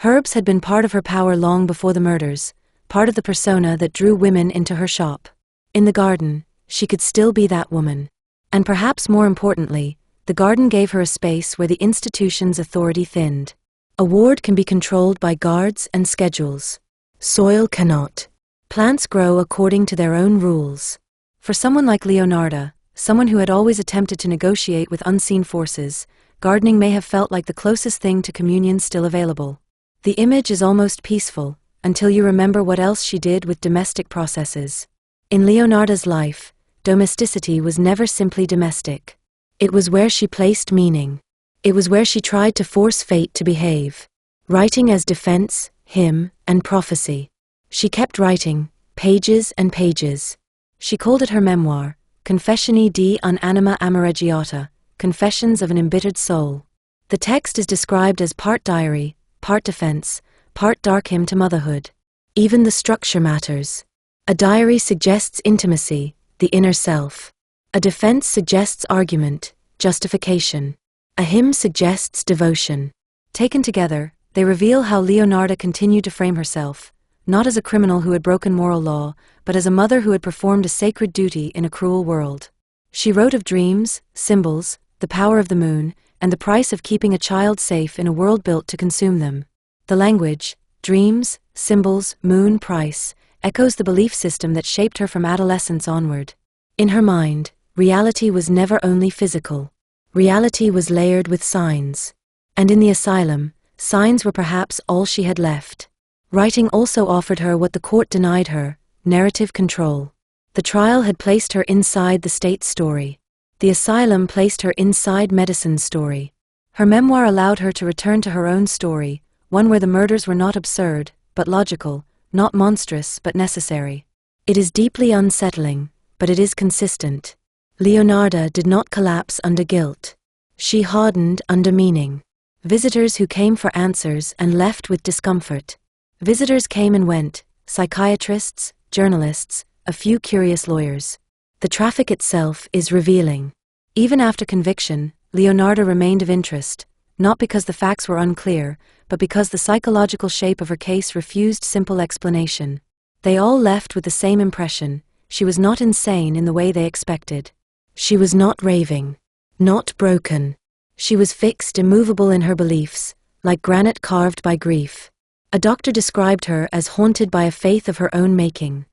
Herbs had been part of her power long before the murders, part of the persona that drew women into her shop. In the garden, she could still be that woman. And perhaps more importantly, the garden gave her a space where the institution's authority thinned. A ward can be controlled by guards and schedules. Soil cannot. Plants grow according to their own rules. For someone like Leonarda, someone who had always attempted to negotiate with unseen forces, gardening may have felt like the closest thing to communion still available. The image is almost peaceful, until you remember what else she did with domestic processes. In Leonarda's life, domesticity was never simply domestic. It was where she placed meaning. It was where she tried to force fate to behave. Writing as defense, hymn, and prophecy. She kept writing, pages and pages. She called it her memoir, Confessioni di un'anima amareggiata, Confessions of an Embittered Soul. The text is described as part diary, part defense, part dark hymn to motherhood. Even the structure matters. A diary suggests intimacy, the inner self. A defense suggests argument, justification. A hymn suggests devotion. Taken together, they reveal how Leonarda continued to frame herself, not as a criminal who had broken moral law, but as a mother who had performed a sacred duty in a cruel world. She wrote of dreams, symbols, the power of the moon, and the price of keeping a child safe in a world built to consume them. The language, dreams, symbols, moon, price, echoes the belief system that shaped her from adolescence onward. In her mind, reality was never only physical. Reality was layered with signs. And in the asylum, signs were perhaps all she had left. Writing also offered her what the court denied her, narrative control. The trial had placed her inside the state's story. The asylum placed her inside medicine's story. Her memoir allowed her to return to her own story, one where the murders were not absurd, but logical, not monstrous, but necessary. It is deeply unsettling, but it is consistent. Leonarda did not collapse under guilt. She hardened under meaning. Visitors who came for answers and left with discomfort. Visitors came and went, psychiatrists, journalists, a few curious lawyers. The traffic itself is revealing. Even after conviction, Leonarda remained of interest, not because the facts were unclear, but because the psychological shape of her case refused simple explanation. They all left with the same impression: she was not insane in the way they expected. She was not raving, not broken. She was fixed, immovable in her beliefs, like granite carved by grief. A doctor described her as haunted by a faith of her own making.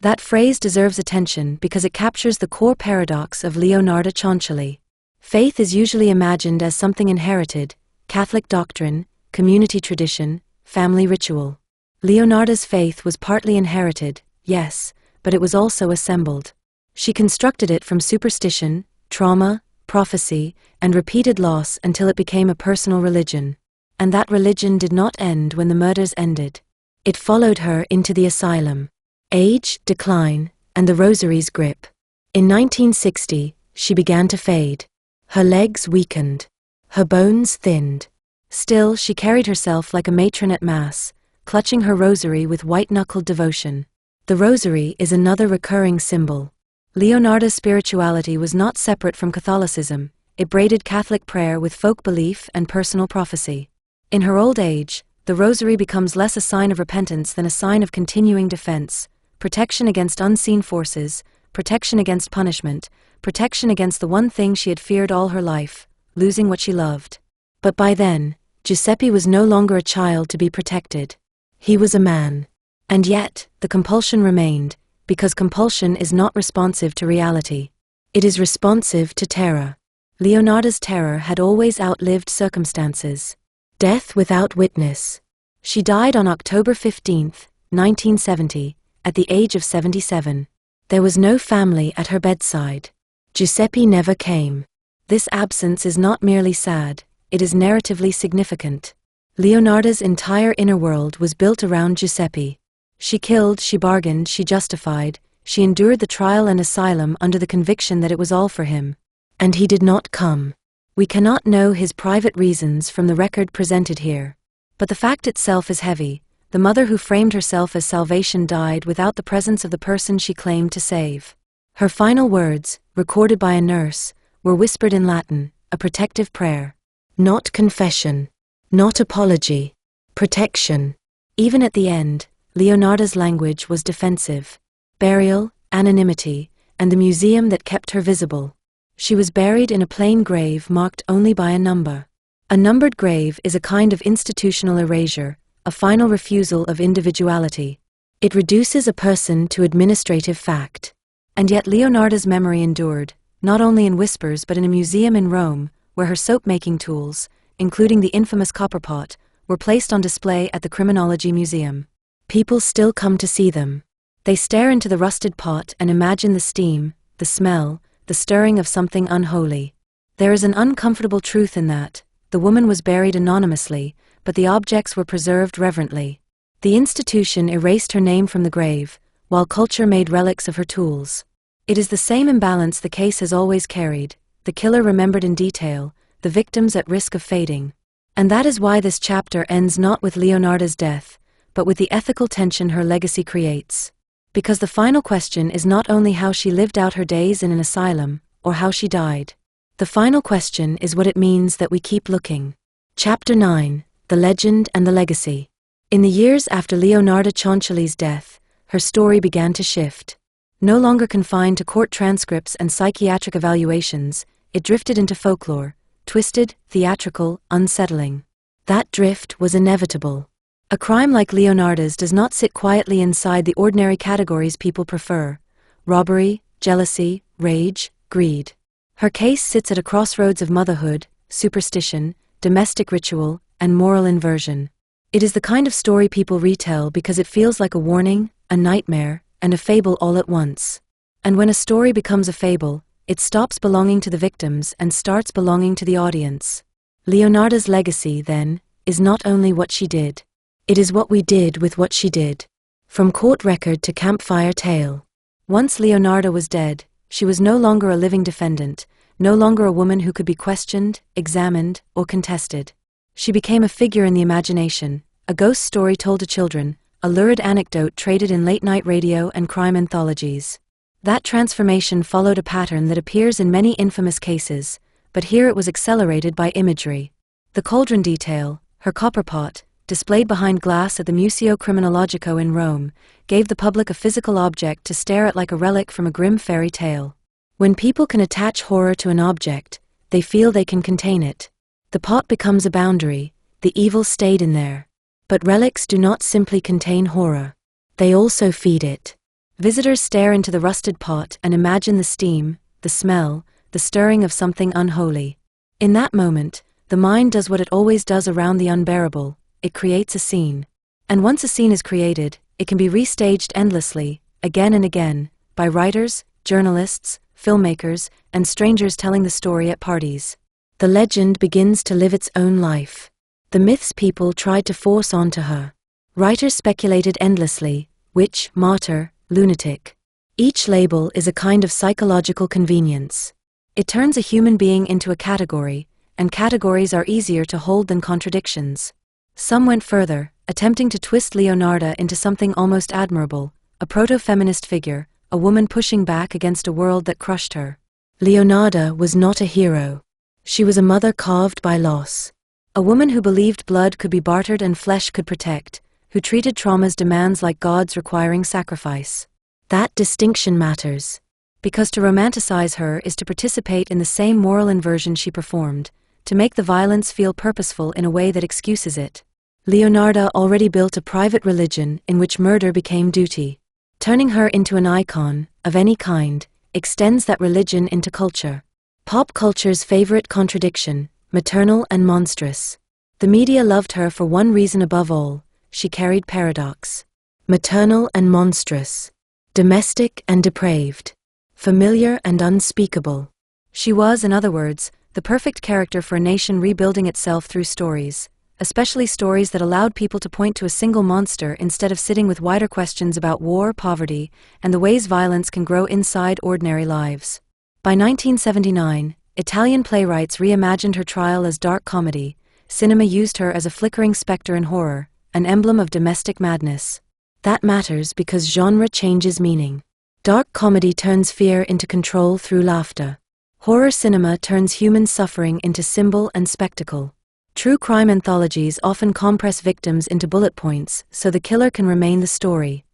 That phrase deserves attention because it captures the core paradox of Leonarda Cianciulli. Faith is usually imagined as something inherited: Catholic doctrine, community tradition, family ritual. Leonarda's faith was partly inherited, yes, but it was also assembled. She constructed it from superstition, trauma, prophecy, and repeated loss until it became a personal religion. And that religion did not end when the murders ended. It followed her into the asylum. Age, decline, and the rosary's grip. In 1960, she began to fade. Her legs weakened. Her bones thinned. Still, she carried herself like a matron at Mass, clutching her rosary with white-knuckled devotion. The rosary is another recurring symbol. Leonarda's spirituality was not separate from Catholicism. It braided Catholic prayer with folk belief and personal prophecy. In her old age, the rosary becomes less a sign of repentance than a sign of continuing defense, protection against unseen forces, protection against punishment, protection against the one thing she had feared all her life: losing what she loved. But by then, Giuseppe was no longer a child to be protected. He was a man. And yet, the compulsion remained, because compulsion is not responsive to reality. It is responsive to terror. Leonarda's terror had always outlived circumstances. Death without witness. She died on October 15, 1970, at the age of 77. There was no family at her bedside. Giuseppe never came. This absence is not merely sad, it is narratively significant. Leonarda's entire inner world was built around Giuseppe. She killed, she bargained, she justified, she endured the trial and asylum under the conviction that it was all for him. And he did not come. We cannot know his private reasons from the record presented here. But the fact itself is heavy. The mother who framed herself as salvation died without the presence of the person she claimed to save. Her final words, recorded by a nurse, were whispered in Latin, a protective prayer. Not confession. Not apology. Protection. Even at the end, Leonarda's language was defensive. Burial, anonymity, and the museum that kept her visible. She was buried in a plain grave marked only by a number. A numbered grave is a kind of institutional erasure, a final refusal of individuality. It reduces a person to administrative fact. And yet Leonarda's memory endured, not only in whispers but in a museum in Rome, where her soap-making tools, including the infamous copperpot, were placed on display at the Criminology Museum. People still come to see them. They stare into the rusted pot and imagine the steam, the smell, the stirring of something unholy. There is an uncomfortable truth in that. The woman was buried anonymously, but the objects were preserved reverently. The institution erased her name from the grave, while culture made relics of her tools. It is the same imbalance the case has always carried: the killer remembered in detail, the victims at risk of fading. And that is why this chapter ends not with Leonarda's death, but with the ethical tension her legacy creates. Because the final question is not only how she lived out her days in an asylum, or how she died. The final question is what it means that we keep looking. Chapter 9, The Legend and the Legacy. In the years after Leonarda Cianciulli's death, her story began to shift. No longer confined to court transcripts and psychiatric evaluations, it drifted into folklore, twisted, theatrical, unsettling. That drift was inevitable. A crime like Leonarda's does not sit quietly inside the ordinary categories people prefer: robbery, jealousy, rage, greed. Her case sits at a crossroads of motherhood, superstition, domestic ritual, and moral inversion. It is the kind of story people retell because it feels like a warning, a nightmare, and a fable all at once. And when a story becomes a fable, it stops belonging to the victims and starts belonging to the audience. Leonarda's legacy, then, is not only what she did. It is what we did with what she did. From court record to campfire tale. Once Leonarda was dead, she was no longer a living defendant, no longer a woman who could be questioned, examined, or contested. She became a figure in the imagination, a ghost story told to children, a lurid anecdote traded in late-night radio and crime anthologies. That transformation followed a pattern that appears in many infamous cases, but here it was accelerated by imagery. The cauldron detail, her copper pot, displayed behind glass at the Museo Criminologico in Rome, gave the public a physical object to stare at like a relic from a grim fairy tale. When people can attach horror to an object, they feel they can contain it. The pot becomes a boundary, the evil stayed in there. But relics do not simply contain horror. They also feed it. Visitors stare into the rusted pot and imagine the steam, the smell, the stirring of something unholy. In that moment, the mind does what it always does around the unbearable. It creates a scene. And once a scene is created, it can be restaged endlessly, again and again, by writers, journalists, filmmakers, and strangers telling the story at parties. The legend begins to live its own life. The myths people tried to force onto her. Writers speculated endlessly: witch, martyr, lunatic. Each label is a kind of psychological convenience. It turns a human being into a category, and categories are easier to hold than contradictions. Some went further, attempting to twist Leonarda into something almost admirable, a proto-feminist figure, a woman pushing back against a world that crushed her. Leonarda was not a hero. She was a mother carved by loss. A woman who believed blood could be bartered and flesh could protect, who treated trauma's demands like gods requiring sacrifice. That distinction matters. Because to romanticize her is to participate in the same moral inversion she performed, to make the violence feel purposeful in a way that excuses it. Leonarda already built a private religion in which murder became duty. Turning her into an icon, of any kind, extends that religion into culture. Pop culture's favorite contradiction, maternal and monstrous. The media loved her for one reason above all: she carried paradox. Maternal and monstrous. Domestic and depraved. Familiar and unspeakable. She was, in other words, the perfect character for a nation rebuilding itself through stories, especially stories that allowed people to point to a single monster instead of sitting with wider questions about war, poverty, and the ways violence can grow inside ordinary lives. By 1979, Italian playwrights reimagined her trial as dark comedy. Cinema used her as a flickering specter in horror, an emblem of domestic madness. That matters because genre changes meaning. Dark comedy turns fear into control through laughter. Horror cinema turns human suffering into symbol and spectacle. True crime anthologies often compress victims into bullet points so the killer can remain the story.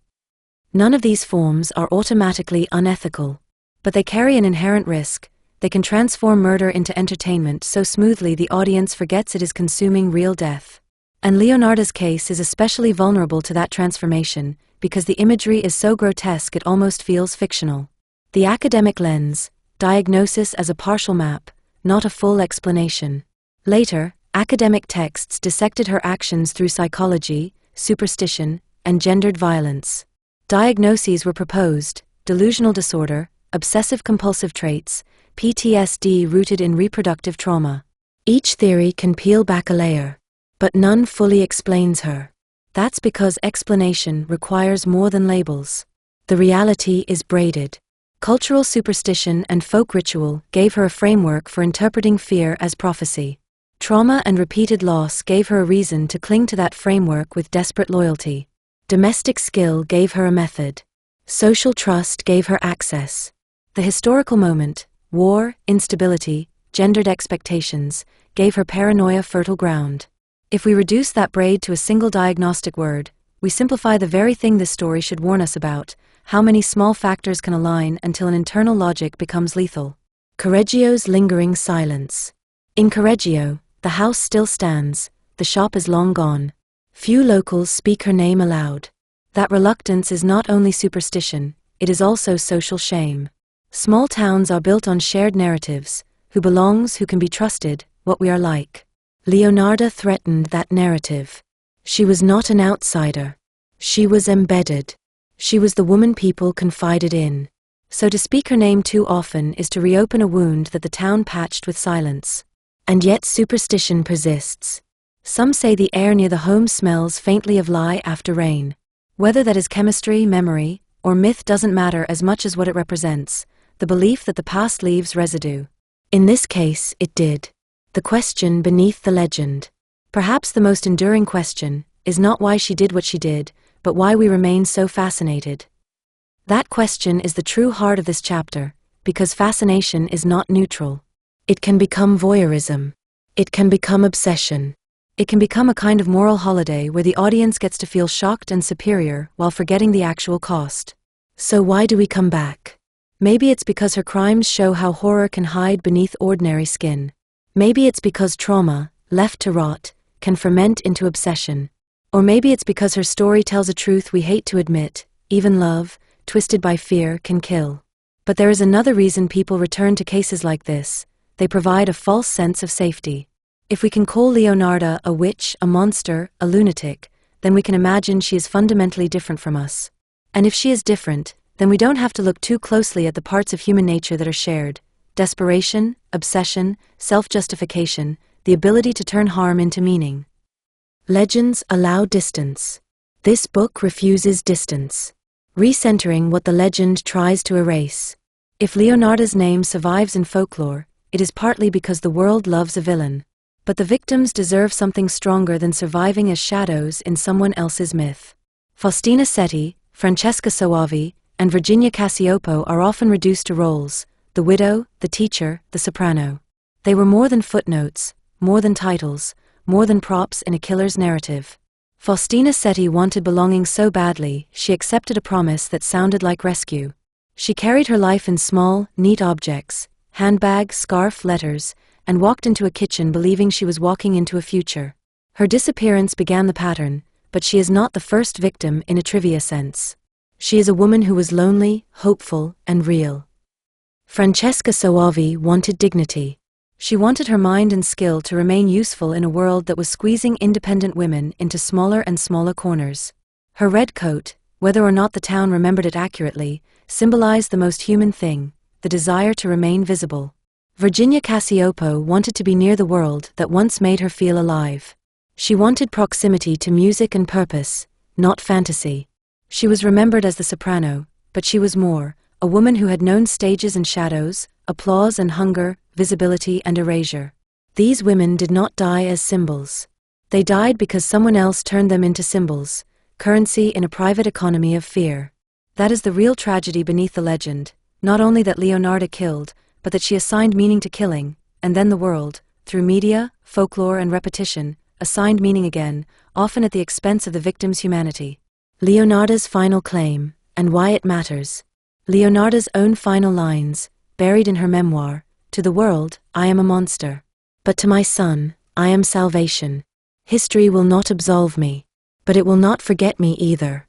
None of these forms are automatically unethical. But they carry an inherent risk. They can transform murder into entertainment so smoothly the audience forgets it is consuming real death. And Leonarda's case is especially vulnerable to that transformation, because the imagery is so grotesque it almost feels fictional. The academic lens, diagnosis as a partial map, not a full explanation. Later, academic texts dissected her actions through psychology, superstition, and gendered violence. Diagnoses were proposed: delusional disorder, obsessive-compulsive traits, PTSD rooted in reproductive trauma. Each theory can peel back a layer, but none fully explains her. That's because explanation requires more than labels. The reality is braided. Cultural superstition and folk ritual gave her a framework for interpreting fear as prophecy. Trauma and repeated loss gave her a reason to cling to that framework with desperate loyalty. Domestic skill gave her a method. Social trust gave her access. The historical moment, war, instability, gendered expectations, gave her paranoia fertile ground. If we reduce that braid to a single diagnostic word, we simplify the very thing this story should warn us about: how many small factors can align until an internal logic becomes lethal. Correggio's lingering silence. In Correggio, the house still stands, the shop is long gone. Few locals speak her name aloud. That reluctance is not only superstition, it is also social shame. Small towns are built on shared narratives: who belongs, who can be trusted, what we are like. Leonarda threatened that narrative. She was not an outsider. She was embedded. She was the woman people confided in. So to speak her name too often is to reopen a wound that the town patched with silence. And yet superstition persists. Some say the air near the home smells faintly of lie after rain. Whether that is chemistry, memory, or myth doesn't matter as much as what it represents, the belief that the past leaves residue. In this case, it did. The question beneath the legend, perhaps the most enduring question, is not why she did what she did, but why we remain so fascinated. That question is the true heart of this chapter, because fascination is not neutral. It can become voyeurism. It can become obsession. It can become a kind of moral holiday where the audience gets to feel shocked and superior while forgetting the actual cost. So why do we come back? Maybe it's because her crimes show how horror can hide beneath ordinary skin. Maybe it's because trauma, left to rot, can ferment into obsession. Or maybe it's because her story tells a truth we hate to admit: even love, twisted by fear, can kill. But there is another reason people return to cases like this: they provide a false sense of safety. If we can call Leonarda a witch, a monster, a lunatic, then we can imagine she is fundamentally different from us. And if she is different, then we don't have to look too closely at the parts of human nature that are shared: desperation, obsession, self-justification, the ability to turn harm into meaning. Legends allow distance. This book refuses distance, recentering what the legend tries to erase. If Leonarda's name survives in folklore, it is partly because the world loves a villain. But the victims deserve something stronger than surviving as shadows in someone else's myth. Faustina Setti, Francesca Soavi, and Virginia Cassiopo are often reduced to roles: the widow, the teacher, the soprano. They were more than footnotes, more than titles, more than props in a killer's narrative. Faustina Setti wanted belonging so badly, she accepted a promise that sounded like rescue. She carried her life in small, neat objects: handbag, scarf, letters, and walked into a kitchen believing she was walking into a future. Her disappearance began the pattern, but she is not the first victim in a trivia sense. She is a woman who was lonely, hopeful, and real. Francesca Soavi wanted dignity. She wanted her mind and skill to remain useful in a world that was squeezing independent women into smaller and smaller corners. Her red coat, whether or not the town remembered it accurately, symbolized the most human thing: the desire to remain visible. Virginia Cassiopo wanted to be near the world that once made her feel alive. She wanted proximity to music and purpose, not fantasy. She was remembered as the soprano, but she was more: a woman who had known stages and shadows, applause and hunger, visibility and erasure. These women did not die as symbols. They died because someone else turned them into symbols, currency in a private economy of fear. That is the real tragedy beneath the legend: not only that Leonarda killed, but that she assigned meaning to killing, and then the world, through media, folklore and repetition, assigned meaning again, often at the expense of the victim's humanity. Leonarda's final claim, and why it matters. Leonarda's own final lines, buried in her memoir: "To the world, I am a monster. But to my son, I am salvation. History will not absolve me, but it will not forget me either."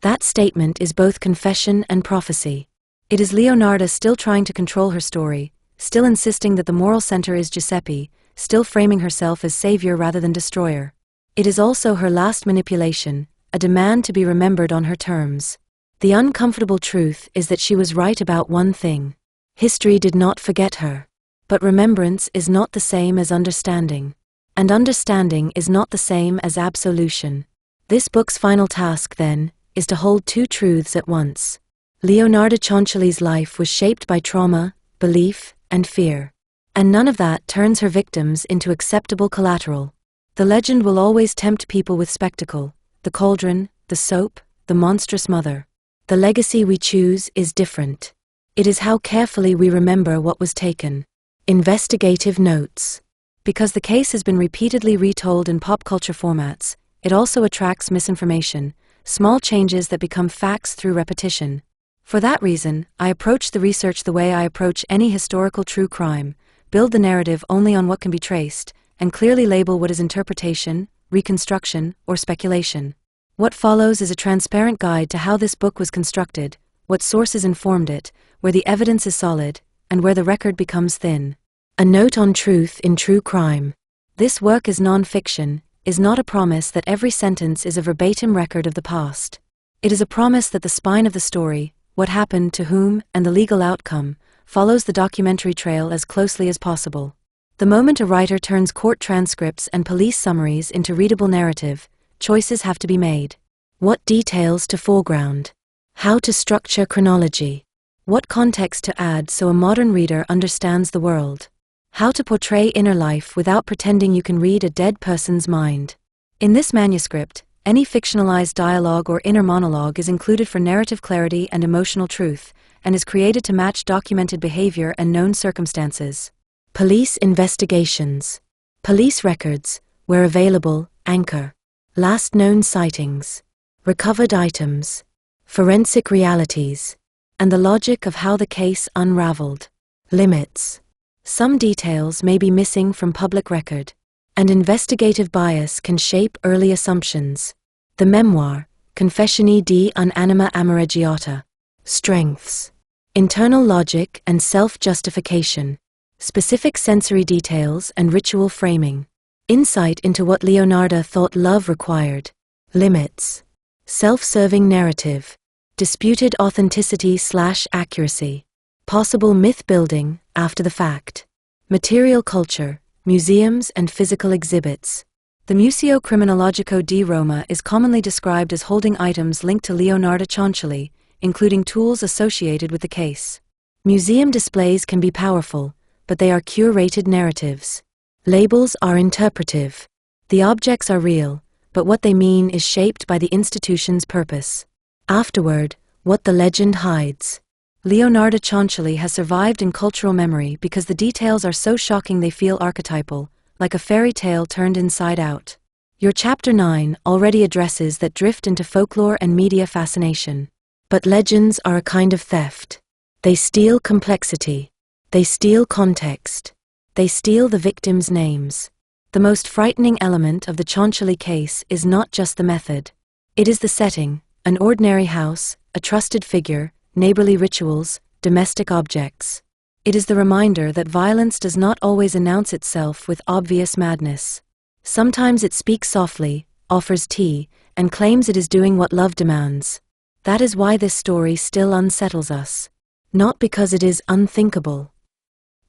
That statement is both confession and prophecy. It is Leonarda still trying to control her story, still insisting that the moral center is Giuseppe, still framing herself as savior rather than destroyer. It is also her last manipulation, a demand to be remembered on her terms. The uncomfortable truth is that she was right about one thing: history did not forget her. But remembrance is not the same as understanding. And understanding is not the same as absolution. This book's final task, then, is to hold two truths at once. Leonarda Cianciulli's life was shaped by trauma, belief, and fear. And none of that turns her victims into acceptable collateral. The legend will always tempt people with spectacle: the cauldron, the soap, the monstrous mother. The legacy we choose is different. It is how carefully we remember what was taken. Investigative notes. Because the case has been repeatedly retold in pop culture formats, it also attracts misinformation, small changes that become facts through repetition. For that reason, I approach the research the way I approach any historical true crime: build the narrative only on what can be traced, and clearly label what is interpretation, reconstruction, or speculation. What follows is a transparent guide to how this book was constructed, what sources informed it, where the evidence is solid, and where the record becomes thin. A note on truth in true crime. This work is nonfiction, is not a promise that every sentence is a verbatim record of the past. It is a promise that the spine of the story, what happened to whom, and the legal outcome, follows the documentary trail as closely as possible. The moment a writer turns court transcripts and police summaries into readable narrative, choices have to be made. What details to foreground? How to structure chronology? What context to add so a modern reader understands the world? How to portray inner life without pretending you can read a dead person's mind? In this manuscript, any fictionalized dialogue or inner monologue is included for narrative clarity and emotional truth, and is created to match documented behavior and known circumstances. Police investigations. Police records, where available, anchor. Last known sightings. Recovered items. Forensic realities. And the logic of how the case unraveled. Limits. Some details may be missing from public record, and investigative bias can shape early assumptions. The memoir, Confessioni di un'anima amareggiata. Strengths. Internal logic and self-justification. Specific sensory details and ritual framing. Insight into what Leonarda thought love required. Limits. Self-serving narrative. Disputed authenticity/accuracy. Possible myth-building, after the fact. Material culture, museums and physical exhibits. The Museo Criminologico di Roma is commonly described as holding items linked to Leonarda Cianciulli, including tools associated with the case. Museum displays can be powerful, but they are curated narratives. Labels are interpretive. The objects are real, but what they mean is shaped by the institution's purpose. Afterward, what the legend hides. Leonarda Cianciulli has survived in cultural memory because the details are so shocking they feel archetypal, like a fairy tale turned inside out. Your Chapter 9 already addresses that drift into folklore and media fascination. But legends are a kind of theft. They steal complexity. They steal context. They steal the victims' names. The most frightening element of the Cianciulli case is not just the method. It is the setting, an ordinary house, a trusted figure, neighborly rituals, domestic objects. It is the reminder that violence does not always announce itself with obvious madness. Sometimes it speaks softly, offers tea, and claims it is doing what love demands. That is why this story still unsettles us. Not because it is unthinkable,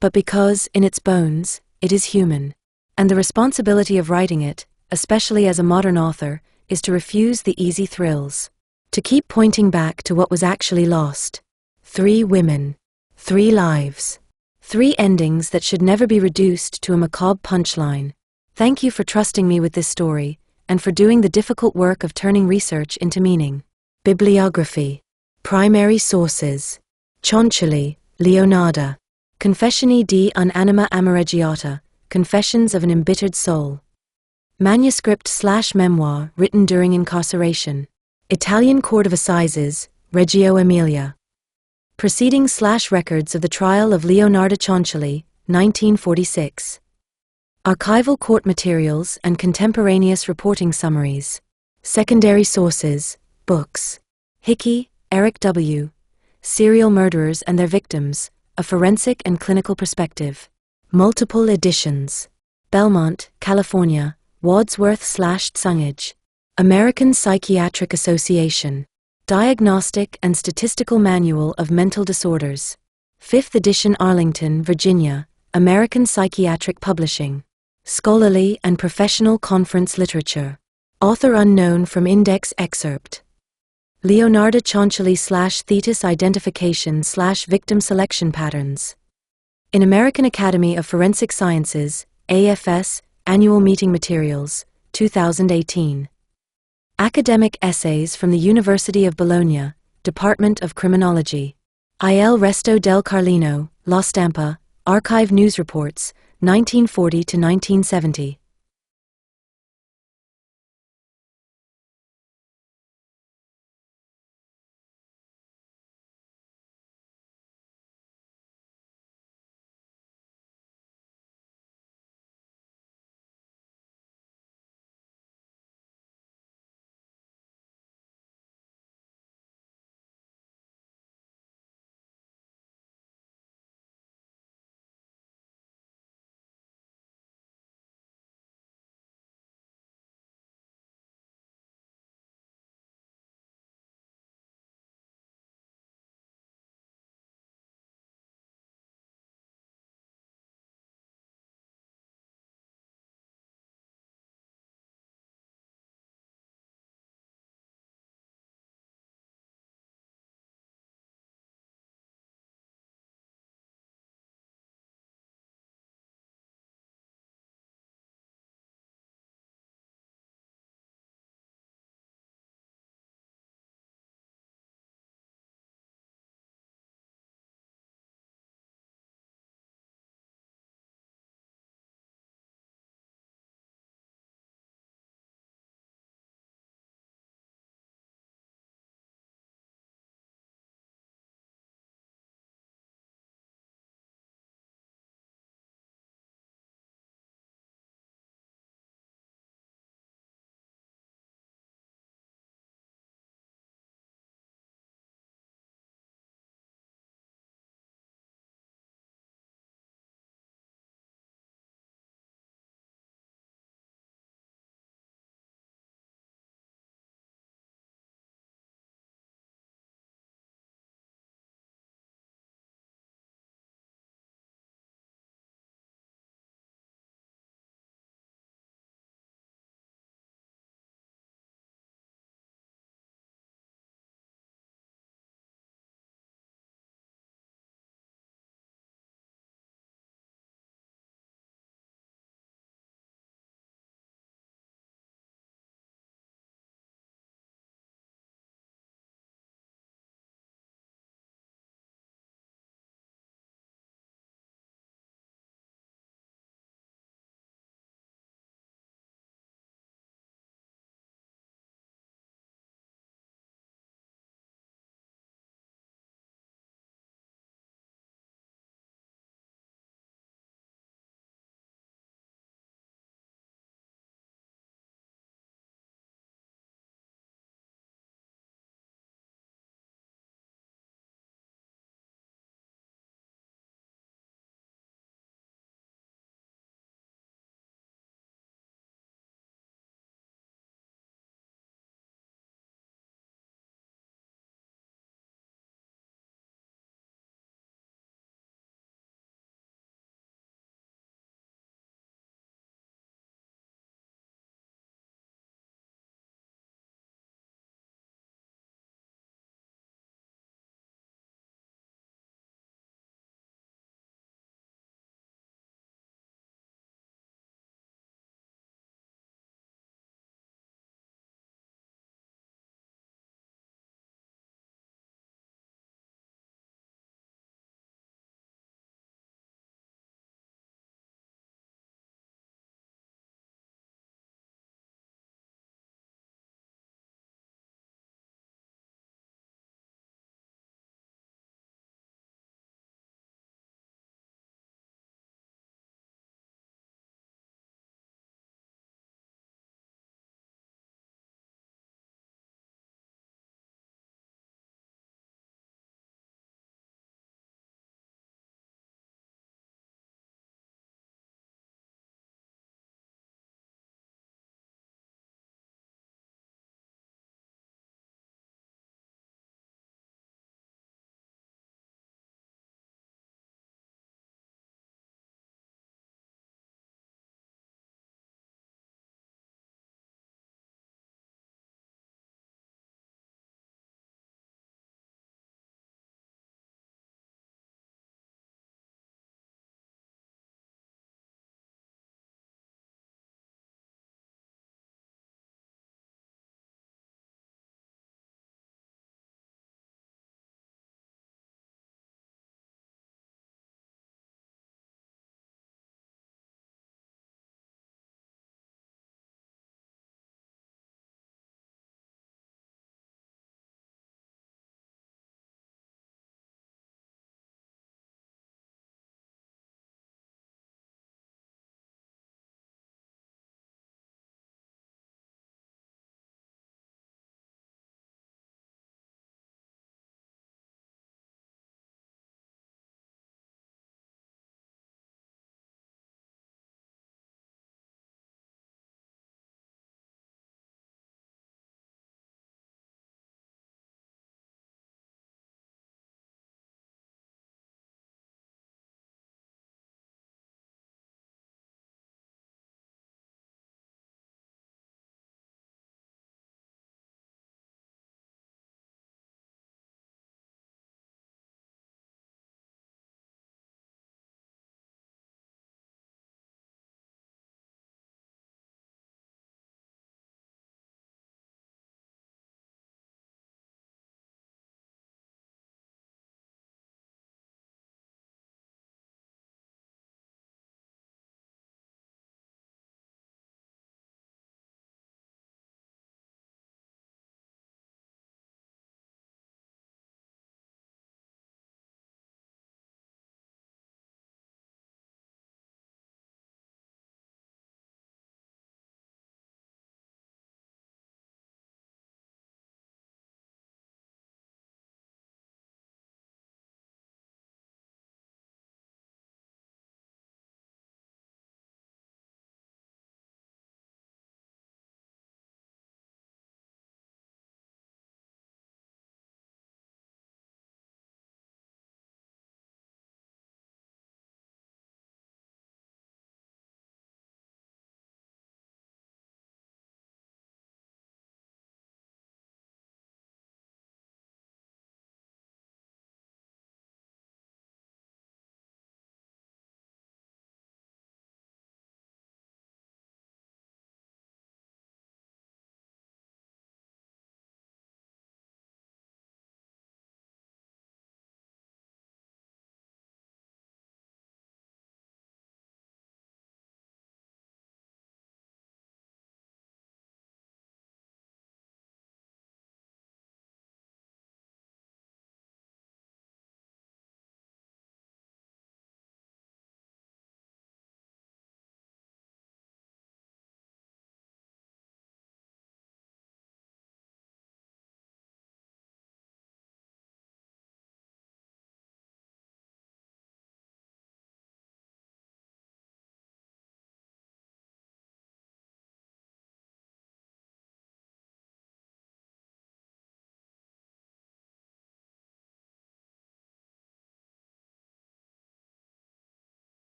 but because, in its bones, it is human. And the responsibility of writing it, especially as a modern author, is to refuse the easy thrills. To keep pointing back to what was actually lost. 3 women. 3 lives. 3 endings that should never be reduced to a macabre punchline. Thank you for trusting me with this story, and for doing the difficult work of turning research into meaning. Bibliography. Primary sources. Cianciulli, Leonarda. Confessioni di un'anima amareggiata, Confessions of an Embittered Soul. Manuscript/memoir written during incarceration. Italian Court of Assizes, Reggio Emilia. Proceedings/records of the trial of Leonarda Cianciulli, 1946. Archival court materials and contemporaneous reporting summaries. Secondary sources, books. Hickey, Eric W. Serial Murderers and Their Victims, A Forensic and Clinical Perspective. Multiple editions. Belmont, California, Wadsworth/Tsungage. American Psychiatric Association. Diagnostic and Statistical Manual of Mental Disorders. 5th edition, Arlington, Virginia, American Psychiatric Publishing. Scholarly and Professional Conference Literature. Author unknown from index excerpt. Leonarda Cianciulli/Thetis Identification/Victim Selection Patterns. In American Academy of Forensic Sciences, AFS, Annual Meeting Materials, 2018. Academic Essays from the University of Bologna, Department of Criminology. Il Resto del Carlino, La Stampa, Archive News Reports, 1940 to 1970.